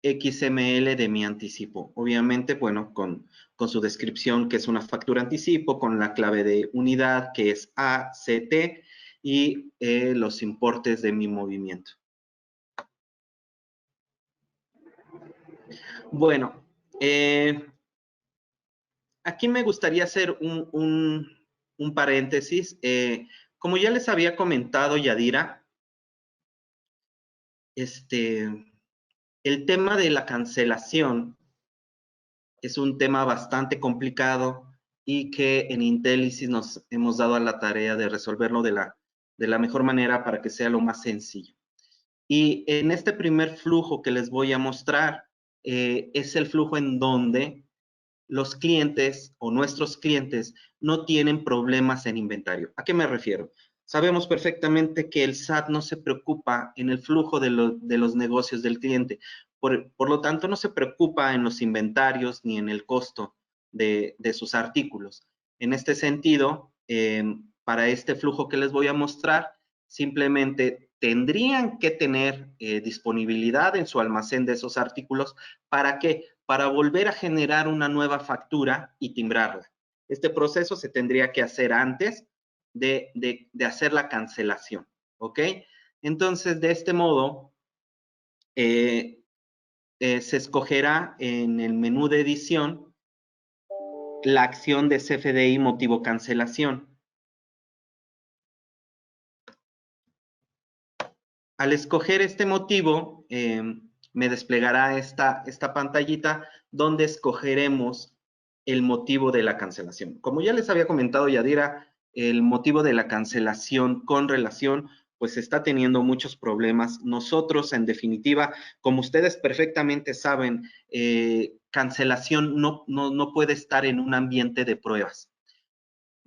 XML de mi anticipo. Obviamente, bueno, con su descripción que es una factura anticipo, con la clave de unidad que es ACT y los importes de mi movimiento. Bueno, aquí me gustaría hacer un paréntesis. Como ya les había comentado, Yadira, el tema de la cancelación es un tema bastante complicado y que en Intelisys nos hemos dado a la tarea de resolverlo de la mejor manera para que sea lo más sencillo. Y en este primer flujo que les voy a mostrar, es el flujo en donde los clientes o nuestros clientes no tienen problemas en inventario. ¿A qué me refiero? Sabemos perfectamente que el SAT no se preocupa en el flujo de los negocios del cliente. Por lo tanto, no se preocupa en los inventarios ni en el costo de sus artículos. En este sentido, para este flujo que les voy a mostrar, simplemente tendrían que tener disponibilidad en su almacén de esos artículos. ¿Para qué? Para volver a generar una nueva factura y timbrarla. Este proceso se tendría que hacer antes de hacer la cancelación, ¿ok? Entonces, de este modo, se escogerá en el menú de edición la acción de CFDI motivo cancelación. Al escoger este motivo, me desplegará esta pantallita donde escogeremos el motivo de la cancelación. Como ya les había comentado Yadira, el motivo de la cancelación con relación, pues está teniendo muchos problemas. Nosotros, en definitiva, como ustedes perfectamente saben, cancelación no puede estar en un ambiente de pruebas.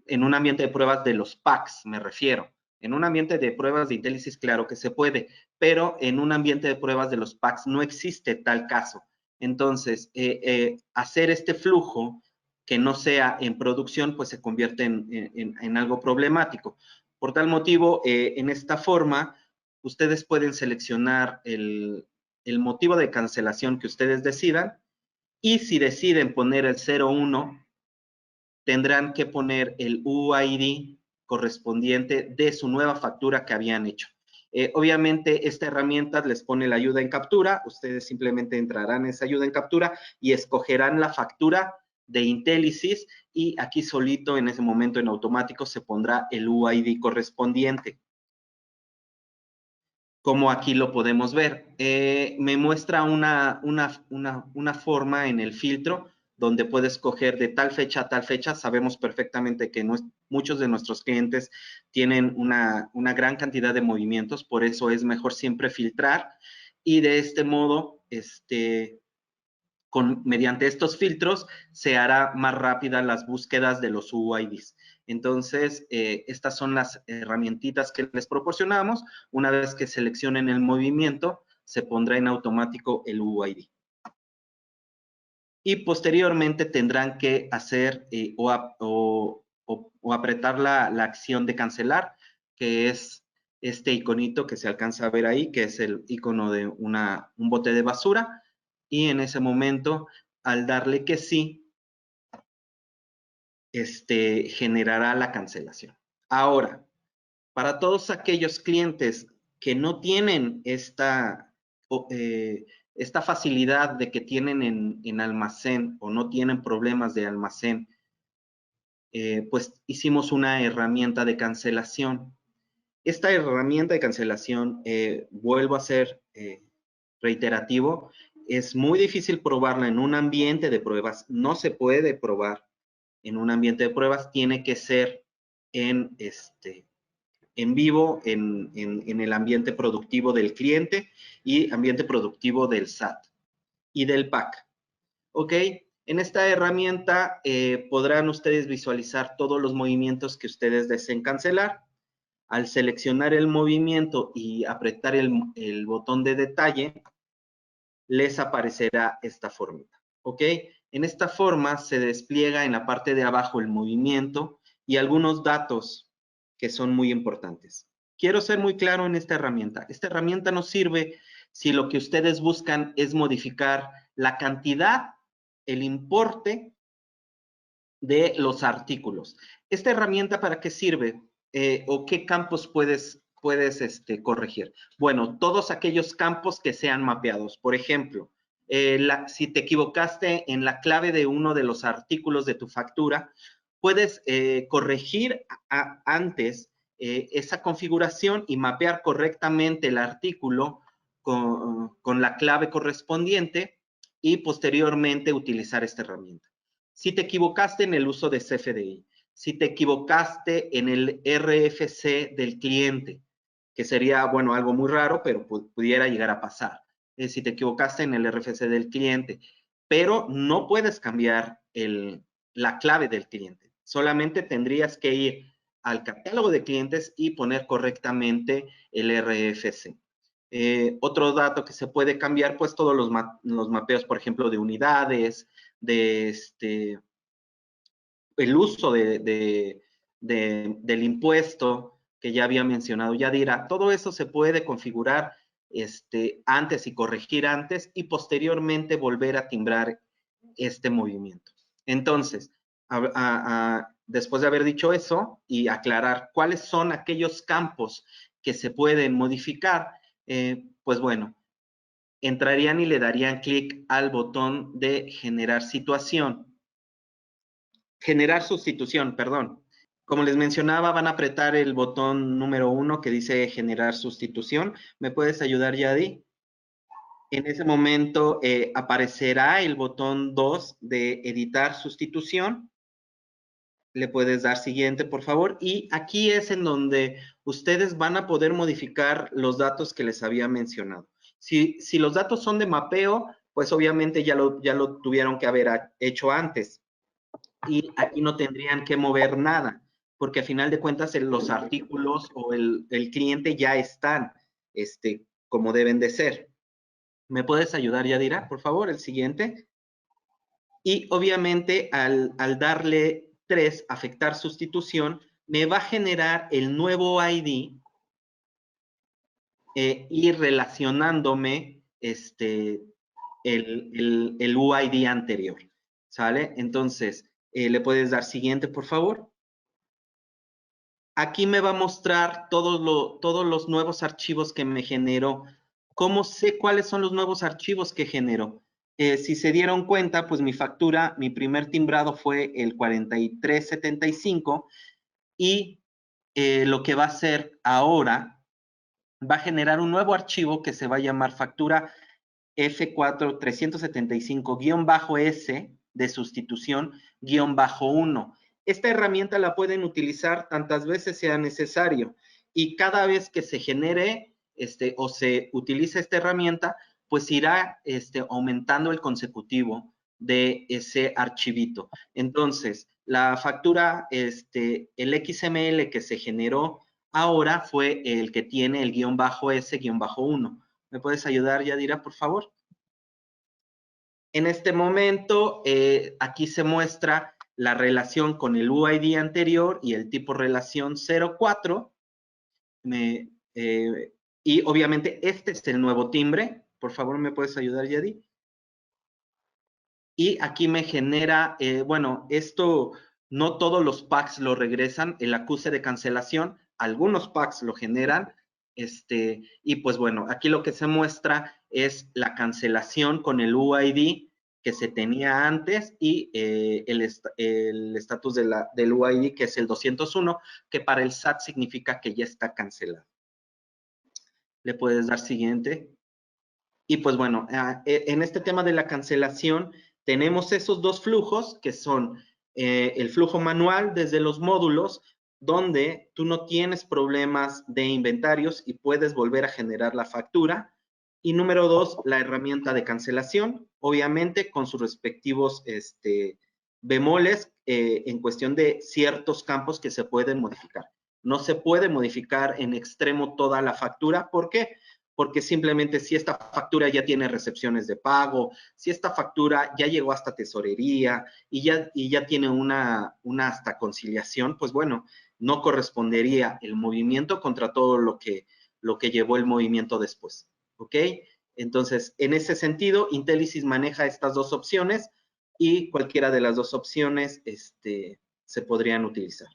En un ambiente de pruebas de los PACs, me refiero. En un ambiente de pruebas de Intelisys, claro que se puede, pero en un ambiente de pruebas de los PACs no existe tal caso. Entonces, hacer este flujo que no sea en producción, pues se convierte en algo problemático. Por tal motivo, en esta forma, ustedes pueden seleccionar el motivo de cancelación que ustedes decidan, y si deciden poner el 01, tendrán que poner el UID correspondiente de su nueva factura que habían hecho. Obviamente, esta herramienta les pone la ayuda en captura. Ustedes simplemente entrarán en esa ayuda en captura y escogerán la factura de Intelisys, y aquí solito, en ese momento en automático, se pondrá el UID correspondiente. Como aquí lo podemos ver, me muestra una forma en el filtro donde puede escoger de tal fecha a tal fecha. Sabemos perfectamente que muchos de nuestros clientes tienen una gran cantidad de movimientos, por eso es mejor siempre filtrar, y de este modo, mediante estos filtros, se hará más rápidas las búsquedas de los UIDs. Entonces, estas son las herramientitas que les proporcionamos. Una vez que seleccionen el movimiento, se pondrá en automático el UID. Y posteriormente tendrán que hacer o apretar la acción de cancelar, que es este iconito que se alcanza a ver ahí, que es el icono de un bote de basura. Y en ese momento, al darle que sí, generará la cancelación. Ahora, para todos aquellos clientes que no tienen esta facilidad de que tienen en almacén o no tienen problemas de almacén, pues hicimos una herramienta de cancelación. Esta herramienta de cancelación, vuelvo a ser reiterativo, es muy difícil probarla en un ambiente de pruebas. No se puede probar en un ambiente de pruebas, tiene que ser en vivo, en el ambiente productivo del cliente y ambiente productivo del SAT y del PAC. ¿Ok? En esta herramienta podrán ustedes visualizar todos los movimientos que ustedes deseen cancelar. Al seleccionar el movimiento y apretar el botón de detalle, les aparecerá esta formita, ¿ok? En esta forma se despliega en la parte de abajo el movimiento y algunos datos que son muy importantes. Quiero ser muy claro en esta herramienta. Esta herramienta nos sirve si lo que ustedes buscan es modificar la cantidad, el importe de los artículos. ¿Esta herramienta para qué sirve? ¿O qué campos puedes corregir? Bueno, todos aquellos campos que sean mapeados. Por ejemplo, si te equivocaste en la clave de uno de los artículos de tu factura, puedes corregir antes esa configuración y mapear correctamente el artículo con la clave correspondiente y posteriormente utilizar esta herramienta. Si te equivocaste en el uso de CFDI, si te equivocaste en el RFC del cliente, que sería, bueno, algo muy raro, pero pudiera llegar a pasar. Si te equivocaste en el RFC del cliente, pero no puedes cambiar la clave del cliente. Solamente tendrías que ir al catálogo de clientes y poner correctamente el RFC. Otro dato que se puede cambiar, pues todos los mapeos, por ejemplo, de unidades, de el uso del impuesto que ya había mencionado Yadira, todo eso se puede configurar antes y corregir antes y posteriormente volver a timbrar este movimiento. Entonces, después de haber dicho eso y aclarar cuáles son aquellos campos que se pueden modificar, pues bueno, entrarían y le darían clic al botón de generar situación. Generar sustitución, perdón. Como les mencionaba, van a apretar el botón número 1 que dice generar sustitución. ¿Me puedes ayudar, Yadi? En ese momento aparecerá el botón 2 de editar sustitución. Le puedes dar siguiente, por favor. Y aquí es en donde ustedes van a poder modificar los datos que les había mencionado. Si los datos son de mapeo, pues obviamente ya lo tuvieron que haber hecho antes. Y aquí no tendrían que mover nada, porque a final de cuentas los artículos o el cliente ya están como deben de ser. ¿Me puedes ayudar, Yadira, por favor? El siguiente. Y obviamente al darle 3, afectar sustitución, me va a generar el nuevo ID y relacionándome el UID anterior. ¿Sale? Entonces, le puedes dar siguiente, por favor. Aquí me va a mostrar todos los nuevos archivos que me generó. ¿Cómo sé cuáles son los nuevos archivos que generó? Si se dieron cuenta, pues mi factura, mi primer timbrado fue el 4375 y lo que va a hacer ahora va a generar un nuevo archivo que se va a llamar factura F4 375-S de sustitución-1. Esta herramienta la pueden utilizar tantas veces sea necesario y cada vez que se genere o se utilice esta herramienta, pues irá aumentando el consecutivo de ese archivito. Entonces, la factura, el XML que se generó ahora fue el que tiene el -S-1. ¿Me puedes ayudar, Yadira, por favor? En este momento, aquí se muestra la relación con el UID anterior y el tipo relación 04. Y obviamente este es el nuevo timbre. Por favor, ¿me puedes ayudar, Yadi? Y aquí me genera, bueno, esto no todos los packs lo regresan, el acuse de cancelación, algunos packs lo generan, y pues bueno, aquí lo que se muestra es la cancelación con el UID que se tenía antes y el estatus del UID que es el 201, que para el SAT significa que ya está cancelado. Le puedes dar siguiente. Y pues bueno, en este tema de la cancelación tenemos esos dos flujos que son el flujo manual desde los módulos, donde tú no tienes problemas de inventarios y puedes volver a generar la factura. Y número 2, la herramienta de cancelación, obviamente con sus respectivos bemoles en cuestión de ciertos campos que se pueden modificar. No se puede modificar en extremo toda la factura. ¿Por qué? Porque simplemente si esta factura ya tiene recepciones de pago, si esta factura ya llegó hasta tesorería y ya tiene una hasta conciliación, pues bueno, no correspondería el movimiento contra todo lo que llevó el movimiento después, ¿ok? Entonces, en ese sentido, Intelisys maneja estas dos opciones y cualquiera de las dos opciones se podrían utilizar.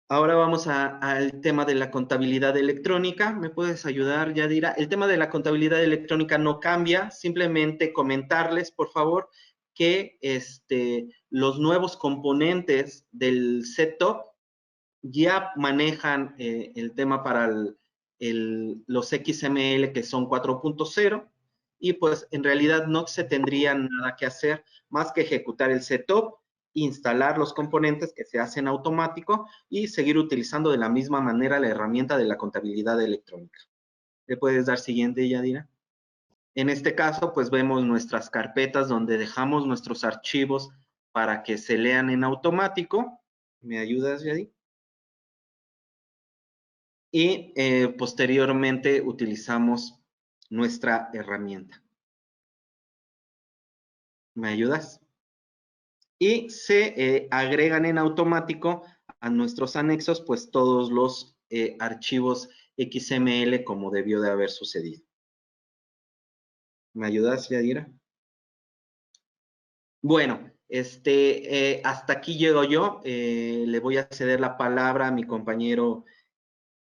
Ahora vamos al tema de la contabilidad electrónica. ¿Me puedes ayudar, Yadira? El tema de la contabilidad electrónica no cambia. Simplemente comentarles, por favor, que los nuevos componentes del setup ya manejan el tema para los XML que son 4.0. y pues en realidad no se tendría nada que hacer más que ejecutar el setup, instalar los componentes que se hacen automático y seguir utilizando de la misma manera la herramienta de la contabilidad electrónica. ¿Le puedes dar siguiente, Yadira? En este caso, pues vemos nuestras carpetas donde dejamos nuestros archivos para que se lean en automático. ¿Me ayudas, Yadi? Y posteriormente utilizamos nuestra herramienta. ¿Me ayudas? Y se agregan en automático a nuestros anexos, pues todos los archivos XML como debió de haber sucedido. ¿Me ayudas, Yadira? Bueno, hasta aquí llego yo. Le voy a ceder la palabra a mi compañero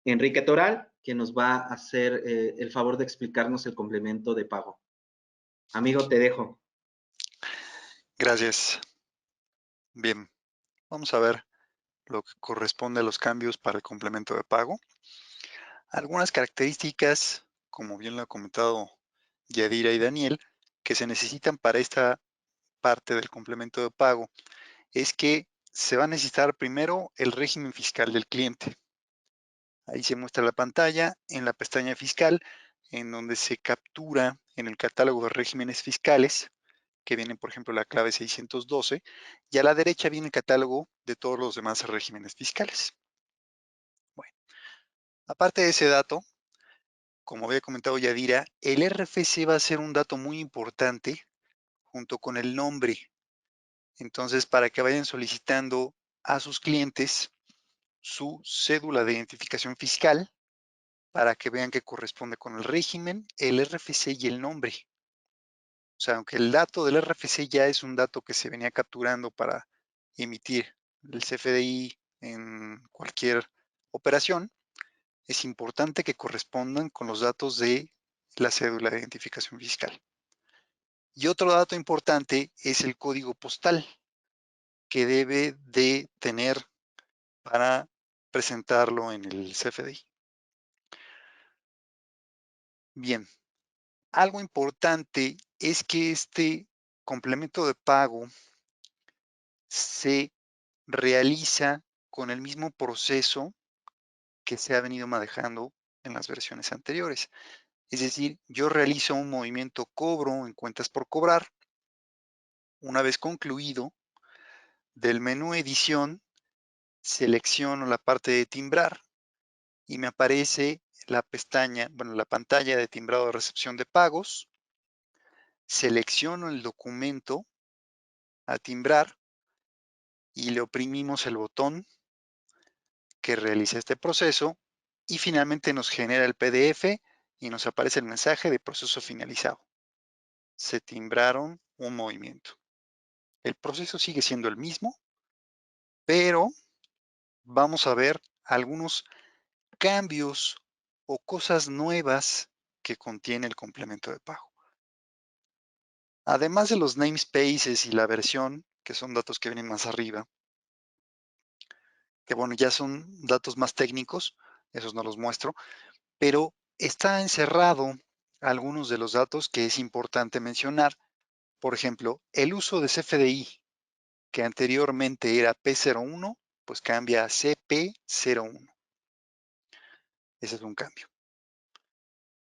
Enrique Toral, que nos va a hacer el favor de explicarnos el complemento de pago. Amigo, te dejo. Gracias. Bien, vamos a ver lo que corresponde a los cambios para el complemento de pago. Algunas características, como bien lo ha comentado Yadira y Daniel, que se necesitan para esta parte del complemento de pago, es que se va a necesitar primero el régimen fiscal del cliente. Ahí se muestra la pantalla en la pestaña fiscal, en donde se captura en el catálogo de regímenes fiscales, que viene, por ejemplo, la clave 612, y a la derecha viene el catálogo de todos los demás regímenes fiscales. Bueno, aparte de ese dato, como había comentado Yadira, el RFC va a ser un dato muy importante junto con el nombre. Entonces, para que vayan solicitando a sus clientes su cédula de identificación fiscal, para que vean que corresponde con el régimen, el RFC y el nombre. O sea, aunque el dato del RFC ya es un dato que se venía capturando para emitir el CFDI en cualquier operación, es importante que correspondan con los datos de la cédula de identificación fiscal. Y otro dato importante es el código postal que debe de tener para presentarlo en el CFDI. Bien, algo importante es que este complemento de pago se realiza con el mismo proceso que se ha venido manejando en las versiones anteriores. Es decir, yo realizo un movimiento cobro en cuentas por cobrar. Una vez concluido, del menú edición, selecciono la parte de timbrar y me aparece la pestaña, bueno, la pantalla de timbrado de recepción de pagos. Selecciono el documento a timbrar y le oprimimos el botón que realiza este proceso y finalmente nos genera el PDF y nos aparece el mensaje de proceso finalizado. Se timbraron un movimiento. El proceso sigue siendo el mismo, pero vamos a ver algunos cambios o cosas nuevas que contiene el complemento de pago. Además de los namespaces y la versión, que son datos que vienen más arriba, que bueno, ya son datos más técnicos, esos no los muestro, pero está encerrado algunos de los datos que es importante mencionar. Por ejemplo, el uso de CFDI, que anteriormente era P01, pues cambia a CP01. Ese es un cambio.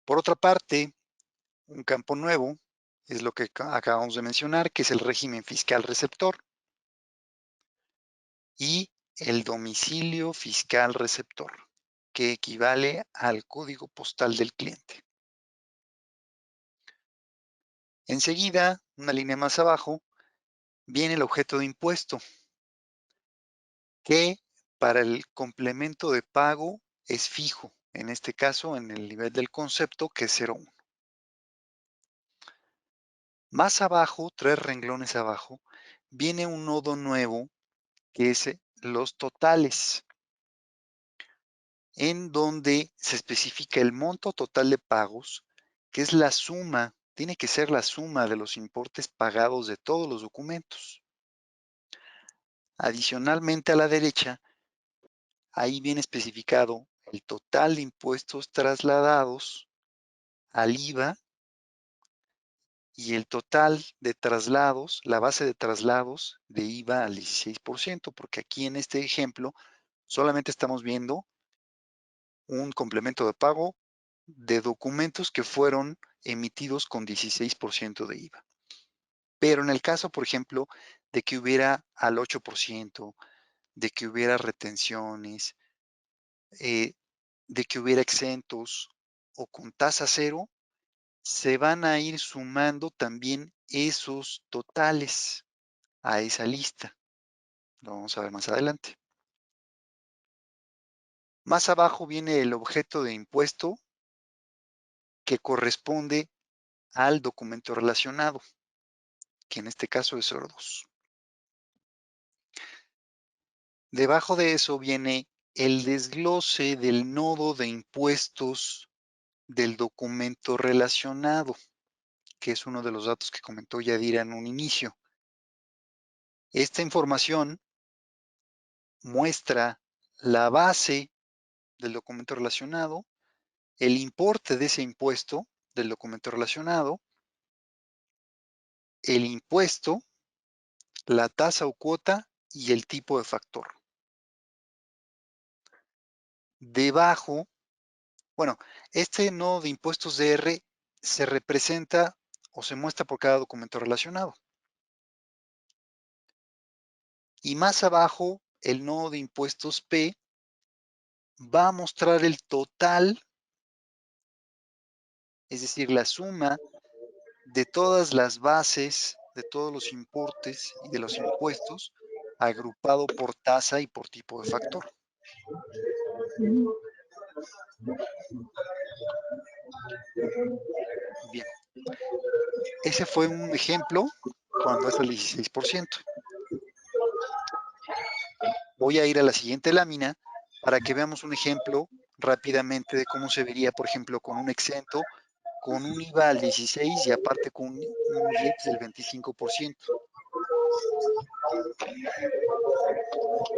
Por otra parte, un campo nuevo es lo que acabamos de mencionar, que es el régimen fiscal receptor y el domicilio fiscal receptor, que equivale al código postal del cliente. Enseguida, una línea más abajo, viene el objeto de impuesto, que para el complemento de pago es fijo, en este caso en el nivel del concepto que es 0,1. Más abajo, 3 renglones abajo, viene un nodo nuevo que es los totales, en donde se especifica el monto total de pagos, que es la suma, tiene que ser la suma de los importes pagados de todos los documentos. Adicionalmente a la derecha, ahí viene especificado el total de impuestos trasladados al IVA y el total de traslados, la base de traslados de IVA al 16%, porque aquí en este ejemplo solamente estamos viendo un complemento de pago de documentos que fueron emitidos con 16% de IVA. Pero en el caso, por ejemplo, de que hubiera al 8%, de que hubiera retenciones, de que hubiera exentos o con tasa cero, se van a ir sumando también esos totales a esa lista. Lo vamos a ver más adelante. Más abajo viene el objeto de impuesto que corresponde al documento relacionado, que en este caso es 02. Debajo de eso viene el desglose del nodo de impuestos del documento relacionado, que es uno de los datos que comentó Yadira en un inicio. Esta información muestra la base del documento relacionado, el importe de ese impuesto del documento relacionado, el impuesto, la tasa o cuota y el tipo de factor. Debajo, bueno, este nodo de impuestos DR se representa o se muestra por cada documento relacionado. Y más abajo, el nodo de impuestos P va a mostrar el total, es decir, la suma de todas las bases, de todos los importes y de los impuestos, agrupado por tasa y por tipo de factor. Bien, ese fue un ejemplo cuando es el 16%. Voy a ir a la siguiente lámina para que veamos un ejemplo rápidamente de cómo se vería, por ejemplo, con un exento, con un IVA al 16 y aparte con un IEPS del 25%,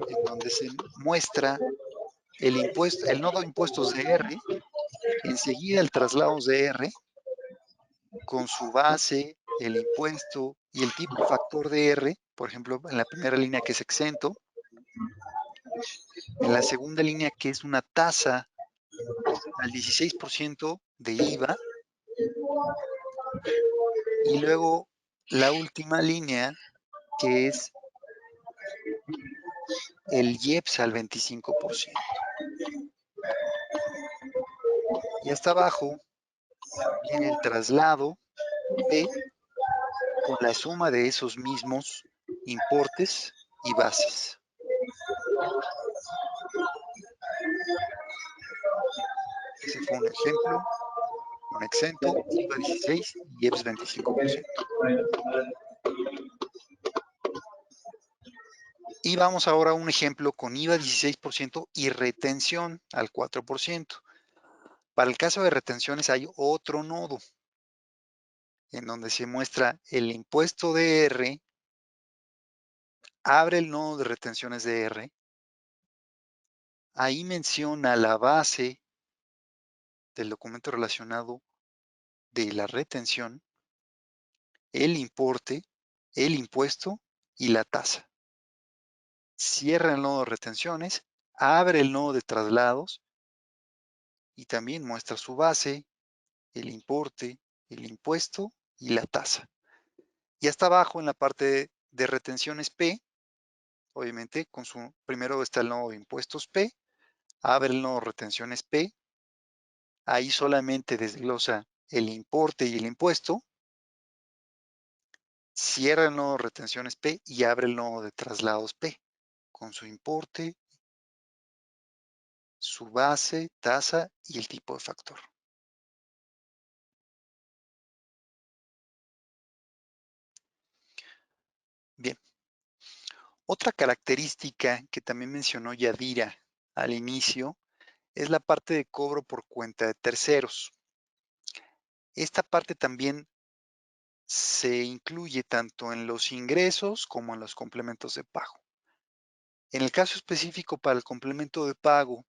en donde se muestra el impuesto, el nodo de impuestos de R, enseguida el traslado de R, con su base, el impuesto y el tipo factor de R, por ejemplo, en la primera línea que es exento, en la segunda línea que es una tasa al 16% de IVA, y luego la última línea que es el IEPS al 25%. Y hasta abajo viene el traslado P con la suma de esos mismos importes y bases. Ese fue un ejemplo, un exento, IVA 16 y IEPS 25%. Y vamos ahora a un ejemplo con IVA 16% y retención al 4%. Para el caso de retenciones hay otro nodo en donde se muestra el impuesto de R, abre el nodo de retenciones de R, ahí menciona la base del documento relacionado de la retención, el importe, el impuesto y la tasa. Cierra el nodo de retenciones, abre el nodo de traslados y también muestra su base, el importe, el impuesto y la tasa. Y hasta abajo en la parte de retenciones P, obviamente con su primero está el nodo de impuestos P, abre el nodo de retenciones P, ahí solamente desglosa el importe y el impuesto, cierra el nodo de retenciones P y abre el nodo de traslados P con su importe, su base, tasa y el tipo de factor. Bien. Otra característica que también mencionó Yadira al inicio es la parte de cobro por cuenta de terceros. Esta parte también se incluye tanto en los ingresos como en los complementos de pago. En el caso específico para el complemento de pago,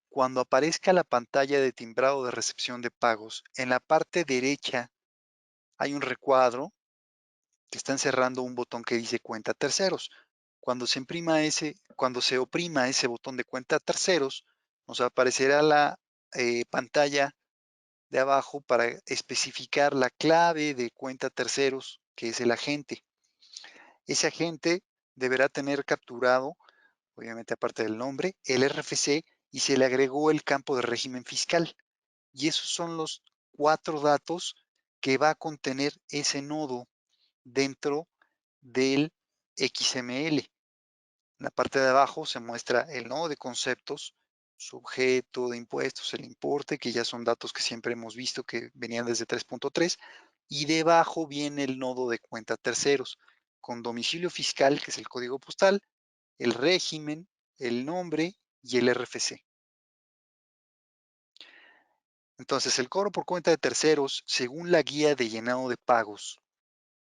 cuando aparezca la pantalla de timbrado de recepción de pagos, en la parte derecha hay un recuadro que está encerrando un botón que dice cuenta terceros. Cuando se oprima ese botón de cuenta terceros, nos aparecerá la pantalla de abajo para especificar la clave de cuenta terceros, que es el agente. Ese agente deberá tener capturado, obviamente aparte del nombre, el RFC, y se le agregó el campo de régimen fiscal. Y esos son los 4 datos que va a contener ese nodo dentro del XML. En la parte de abajo se muestra el nodo de conceptos, sujeto de impuestos, el importe, que ya son datos que siempre hemos visto que venían desde 3.3, y debajo viene el nodo de cuenta terceros, con domicilio fiscal, que es el código postal, el régimen, el nombre y el RFC. Entonces, el cobro por cuenta de terceros, según la guía de llenado de pagos,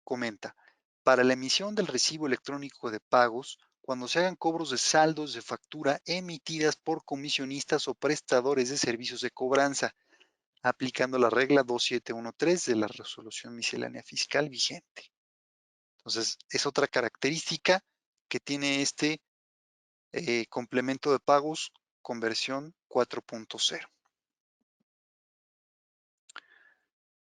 comenta, para la emisión del recibo electrónico de pagos, cuando se hagan cobros de saldos de factura emitidas por comisionistas o prestadores de servicios de cobranza, aplicando la regla 2713 de la resolución miscelánea fiscal vigente. Entonces, es otra característica que tiene este complemento de pagos con versión 4.0.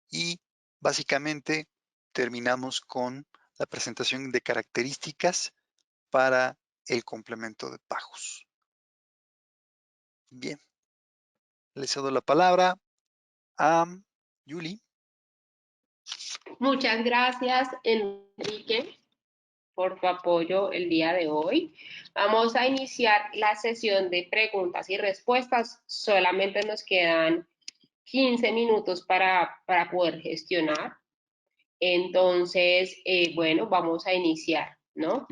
Y básicamente terminamos con la presentación de características para el complemento de pagos. Bien, le cedo la palabra a Yuli. Muchas gracias, Enrique, por tu apoyo el día de hoy. Vamos a iniciar la sesión de preguntas y respuestas. Solamente nos quedan 15 minutos para poder gestionar. Entonces, bueno, vamos a iniciar, ¿no?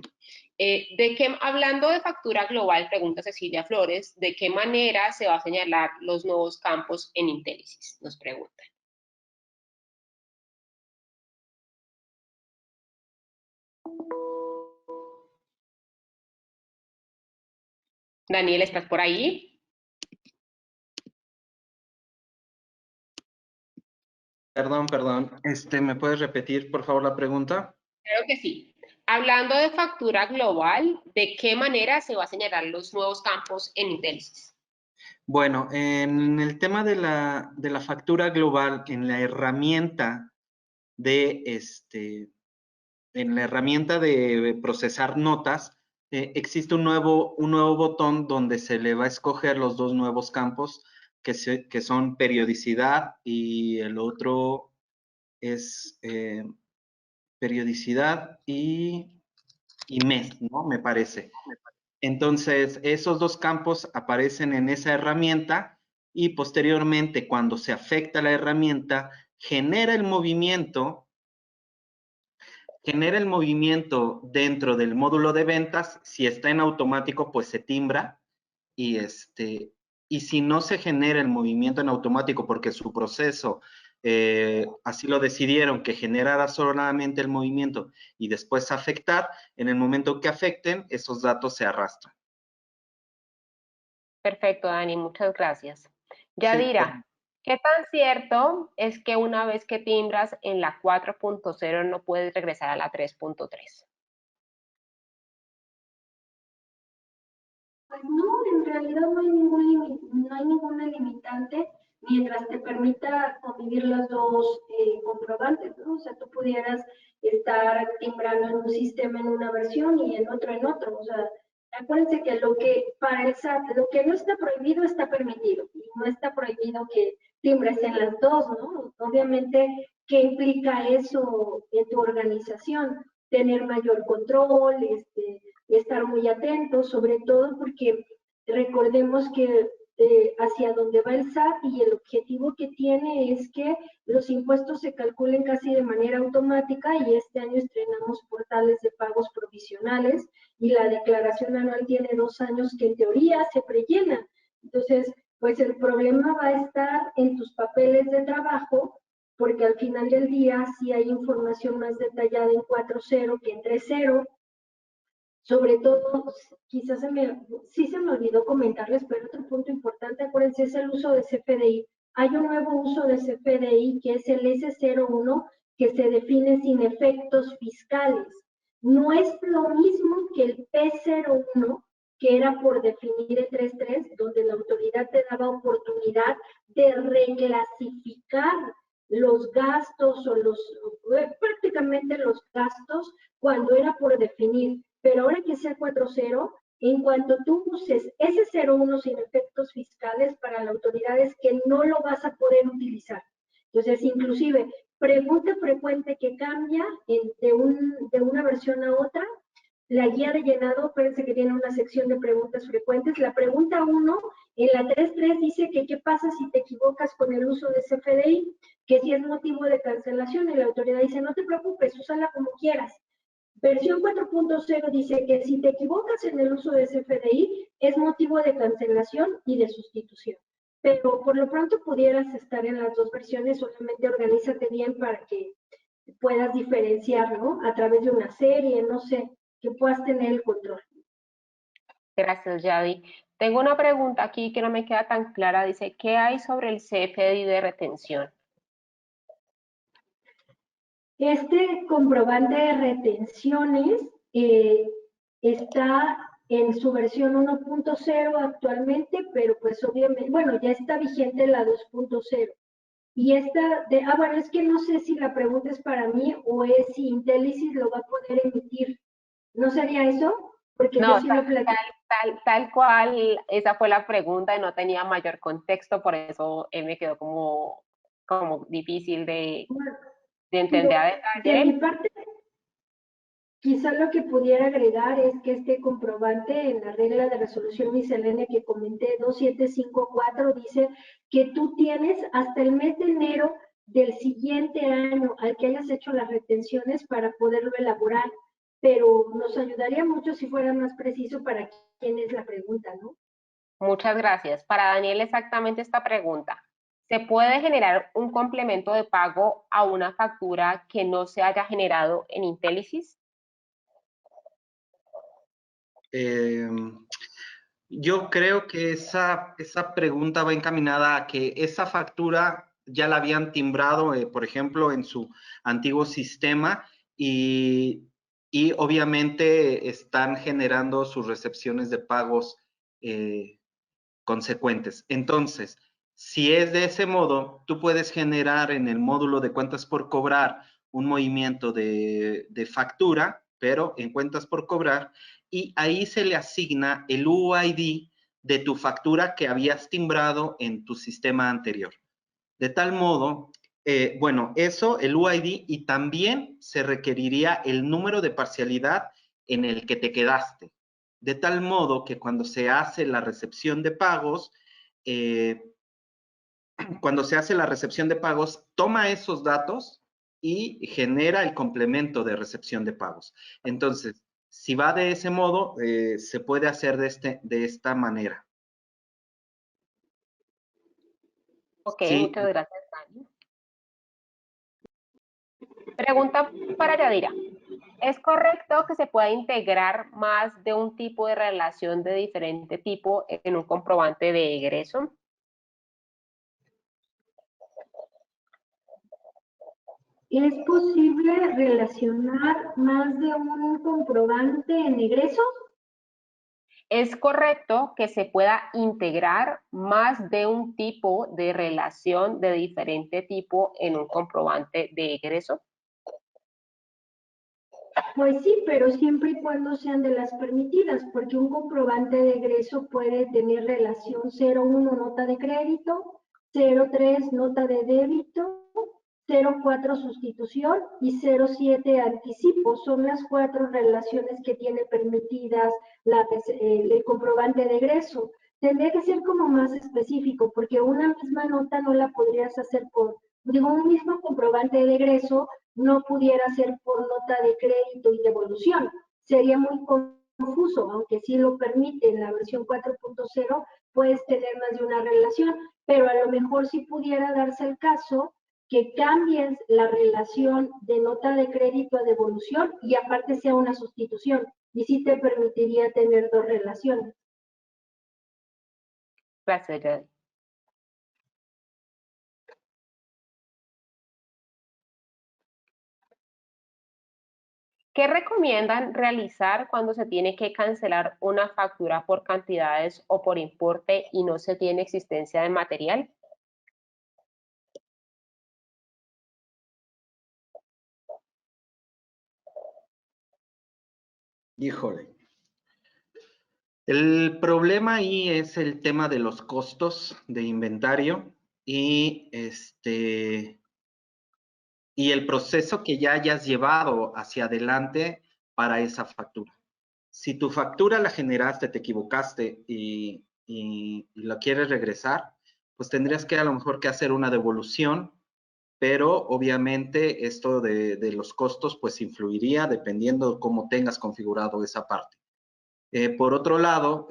Hablando de factura global, pregunta Cecilia Flores, ¿de qué manera se va a señalar los nuevos campos en Intellisis? Nos preguntan. Daniel, ¿estás por ahí? Perdón. ¿Me puedes repetir, por favor, la pregunta? Claro que sí. Hablando de factura global, ¿de qué manera se va a señalar los nuevos campos en Intellisis? Bueno, en el tema de la factura global, en la herramienta de procesar notas, existe un nuevo botón donde se le va a escoger los dos nuevos campos que son periodicidad y el otro es periodicidad y mes, ¿no? Me parece. Entonces, esos dos campos aparecen en esa herramienta y posteriormente, cuando se afecta la herramienta, genera el movimiento dentro del módulo de ventas. Si está en automático, pues se timbra y y si no se genera el movimiento en automático porque su proceso así lo decidieron, que generara solamente el movimiento y después afectar, en el momento que afecten, esos datos se arrastran. Perfecto, Dani, muchas gracias. Sí, Yadira, ¿qué tan cierto es que una vez que timbras en la 4.0 no puedes regresar a la 3.3? Pues no, en realidad no hay ninguna limitante mientras te permita convivir los dos comprobantes, ¿no? O sea, tú pudieras estar timbrando en un sistema en una versión y en otro. O sea, acuérdense que para el SAT, lo que no está prohibido está permitido. Y no está prohibido que timbres en las dos, ¿no? Obviamente, ¿qué implica eso en tu organización? Tener mayor control, estar muy atentos, sobre todo porque recordemos que hacia donde va el SAT y el objetivo que tiene es que los impuestos se calculen casi de manera automática, y este año estrenamos portales de pagos provisionales y la declaración anual tiene 2 años que en teoría se prellenan. Entonces, pues el problema va a estar en tus papeles de trabajo, porque al final del día sí hay información más detallada en 4.0 que en 3.0. Sobre todo, quizás sí se me olvidó comentarles, pero otro punto importante, acuérdense, es el uso de CFDI. Hay un nuevo uso de CFDI que es el S01, que se define sin efectos fiscales. No es lo mismo que el P01, que era por definir el 3.3, donde la autoridad te daba oportunidad de reclasificar los gastos prácticamente los gastos cuando era por definir. Pero ahora que sea 4.0, en cuanto tú uses ese 0.1 sin efectos fiscales, para la autoridad es que no lo vas a poder utilizar. Entonces, inclusive, pregunta frecuente que cambia de una versión a otra. La guía de llenado, acuérdense que tiene una sección de preguntas frecuentes. La pregunta 1, en la 3.3 dice que qué pasa si te equivocas con el uso de CFDI, que si es motivo de cancelación, y la autoridad dice, no te preocupes, úsala como quieras. Versión 4.0 dice que si te equivocas en el uso de CFDI, es motivo de cancelación y de sustitución. Pero por lo pronto pudieras estar en las dos versiones, solamente organízate bien para que puedas diferenciar, ¿no? A través de una serie, no sé, que puedas tener el control. Gracias, Yadi. Tengo una pregunta aquí que no me queda tan clara. Dice, ¿qué hay sobre el CFDI de retención? Este comprobante de retenciones está en su versión 1.0 actualmente, pero pues obviamente, bueno, ya está vigente la 2.0. Y esta bueno, es que no sé si la pregunta es para mí o es si Intelisys lo va a poder emitir. ¿No sería eso? Porque No, yo sí lo platico. tal cual, esa fue la pregunta y no tenía mayor contexto, por eso me quedó como difícil de entender a De mi detalle. parte, quizá lo que pudiera agregar es que este comprobante en la regla de resolución miscelánea que comenté 2754 dice que tú tienes hasta el mes de enero del siguiente año al que hayas hecho las retenciones para poderlo elaborar, pero nos ayudaría mucho si fuera más preciso para quién es la pregunta, ¿no? Muchas gracias. Para Daniel, exactamente esta pregunta. ¿Se puede generar un complemento de pago a una factura que no se haya generado en Intelisys? Yo creo que esa pregunta va encaminada a que esa factura ya la habían timbrado, por ejemplo, en su antiguo sistema y obviamente están generando sus recepciones de pagos consecuentes. Entonces, si es de ese modo, tú puedes generar en el módulo de cuentas por cobrar un movimiento de factura, pero en cuentas por cobrar, y ahí se le asigna el UID de tu factura que habías timbrado en tu sistema anterior. De tal modo, bueno, eso, el UID, y también se requeriría el número de parcialidad en el que te quedaste. De tal modo que cuando se hace la recepción de pagos, toma esos datos y genera el complemento de recepción de pagos. Entonces, si va de ese modo, se puede hacer de esta manera. Ok, Sí, muchas gracias, Dani. Pregunta para Yadira. ¿Es correcto que se pueda integrar más de un tipo de relación de diferente tipo en un comprobante de egreso? ¿Es posible relacionar más de un comprobante en egreso? ¿Es correcto que se pueda integrar más de un tipo de relación de diferente tipo en un comprobante de egreso? Pues sí, pero siempre y cuando sean de las permitidas, porque un comprobante de egreso puede tener relación 0.1 nota de crédito, 0.3 nota de débito, 0.4 sustitución y 0.7 anticipo. Son las 4 relaciones que tiene permitidas el comprobante de egreso. Tendría que ser como más específico, porque una misma nota no la podrías hacer un mismo comprobante de egreso no pudiera ser por nota de crédito y devolución. Sería muy confuso, aunque sí lo permite en la versión 4.0, puedes tener más de una relación, pero a lo mejor sí pudiera darse el caso que cambies la relación de nota de crédito a devolución y aparte sea una sustitución, y sí te permitiría tener dos relaciones. Gracias, Yadi. ¿Qué recomiendan realizar cuando se tiene que cancelar una factura por cantidades o por importe y no se tiene existencia de material? Híjole. El problema ahí es el tema de los costos de inventario y y el proceso que ya hayas llevado hacia adelante para esa factura. Si tu factura la generaste, te equivocaste y la quieres regresar, pues tendrías que a lo mejor que hacer una devolución, pero obviamente esto de los costos pues influiría dependiendo de cómo tengas configurado esa parte. Por otro lado,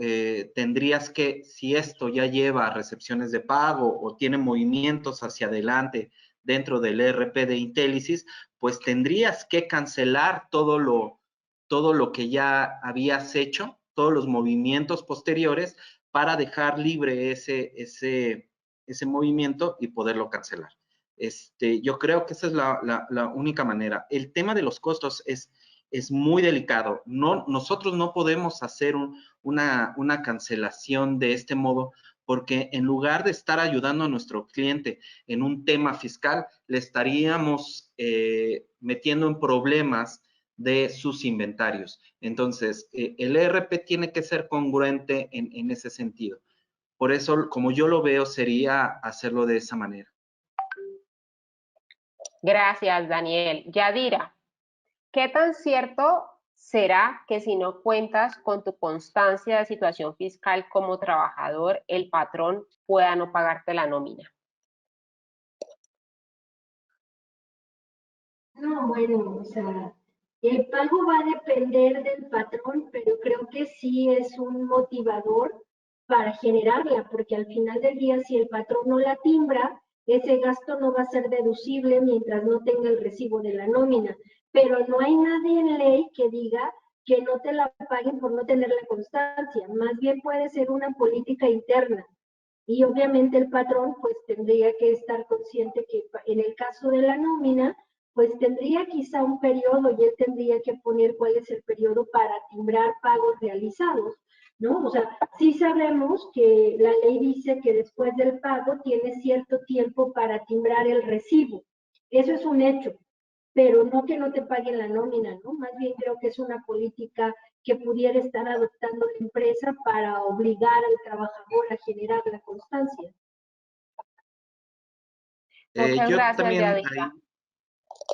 tendrías que, si esto ya lleva recepciones de pago o tiene movimientos hacia adelante dentro del ERP de Intelisys, pues tendrías que cancelar todo lo que ya habías hecho, todos los movimientos posteriores para dejar libre ese movimiento y poderlo cancelar. Yo creo que esa es la única manera. El tema de los costos es muy delicado. No, nosotros no podemos hacer una cancelación de este modo porque en lugar de estar ayudando a nuestro cliente en un tema fiscal, le estaríamos metiendo en problemas de sus inventarios. Entonces, el ERP tiene que ser congruente en ese sentido. Por eso, como yo lo veo, sería hacerlo de esa manera. Gracias, Daniel. Yadira, ¿qué tan cierto será que si no cuentas con tu constancia de situación fiscal como trabajador, el patrón pueda no pagarte la nómina? No, bueno, o sea, el pago va a depender del patrón, pero creo que sí es un motivador para generarla, porque al final del día, si el patrón no la timbra, ese gasto no va a ser deducible mientras no tenga el recibo de la nómina. Pero no hay nadie en ley que diga que no te la paguen por no tener la constancia. Más bien puede ser una política interna. Y obviamente el patrón pues tendría que estar consciente que en el caso de la nómina, pues tendría quizá un periodo y él tendría que poner cuál es el periodo para timbrar pagos realizados, ¿no? O sea, sí sabemos que la ley dice que después del pago tiene cierto tiempo para timbrar el recibo. Eso es un hecho, pero no que no te paguen la nómina, ¿no? Más bien creo que es una política que pudiera estar adoptando la empresa para obligar al trabajador a generar la constancia. Muchas Yo gracias, también Yadira. ahí,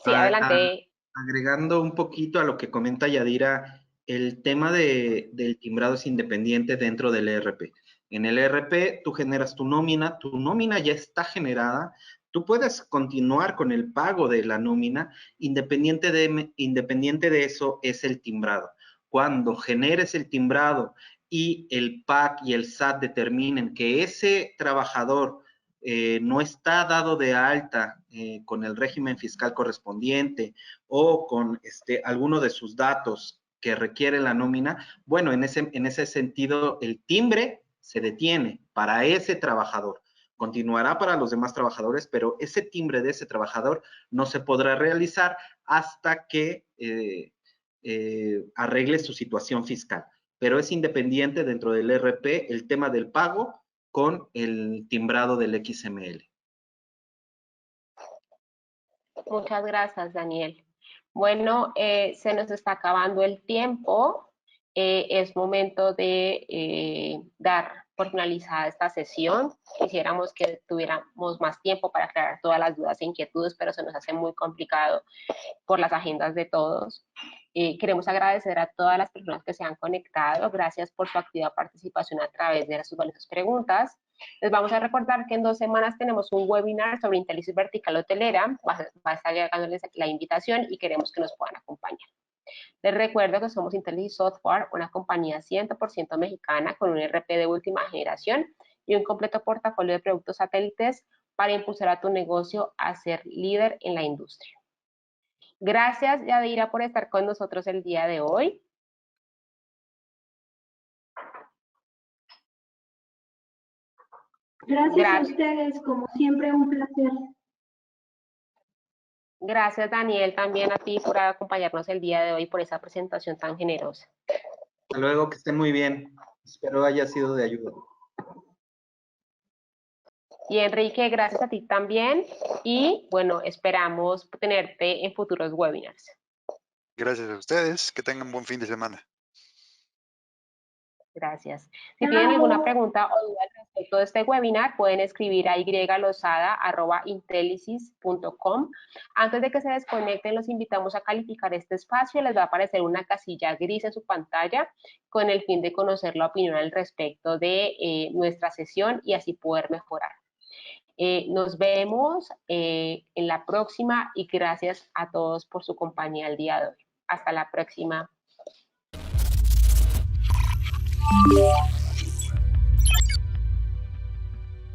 Sí, adelante. agregando un poquito a lo que comenta Yadira, el tema del timbrado es independiente dentro del ERP. En el ERP tú generas tu nómina ya está generada, tú puedes continuar con el pago de la nómina, independiente de eso es el timbrado. Cuando generes el timbrado y el PAC y el SAT determinen que ese trabajador no está dado de alta con el régimen fiscal correspondiente o con alguno de sus datos que requiere la nómina, bueno, en ese sentido el timbre se detiene para ese trabajador. Continuará para los demás trabajadores, pero ese timbre de ese trabajador no se podrá realizar hasta que arregle su situación fiscal. Pero es independiente dentro del ERP el tema del pago con el timbrado del XML. Muchas gracias, Daniel. Bueno, se nos está acabando el tiempo. Es momento de dar por finalizada esta sesión. Quisiéramos que tuviéramos más tiempo para aclarar todas las dudas e inquietudes, pero se nos hace muy complicado por las agendas de todos. Queremos agradecer a todas las personas que se han conectado. Gracias por su activa participación a través de sus valiosas preguntas. Les vamos a recordar que en 2 semanas tenemos un webinar sobre inteligencia vertical hotelera. Va a estar llegándoles la invitación y queremos que nos puedan acompañar. Les recuerdo que somos Intelisys Software, una compañía 100% mexicana con un ERP de última generación y un completo portafolio de productos satélites para impulsar a tu negocio a ser líder en la industria. Gracias, Yadira, por estar con nosotros el día de hoy. Gracias a ustedes, como siempre, un placer. Gracias, Daniel, también a ti por acompañarnos el día de hoy, por esa presentación tan generosa. Hasta luego, que estén muy bien. Espero haya sido de ayuda. Y Enrique, gracias a ti también. Y bueno, esperamos tenerte en futuros webinars. Gracias a ustedes. Que tengan buen fin de semana. Gracias. Si tienen alguna pregunta o duda al respecto de este webinar, pueden escribir a ylosada@intellisis.com. Antes de que se desconecten, los invitamos a calificar este espacio. Les va a aparecer una casilla gris en su pantalla con el fin de conocer la opinión al respecto de nuestra sesión y así poder mejorar. Nos vemos en la próxima y gracias a todos por su compañía el día de hoy. Hasta la próxima.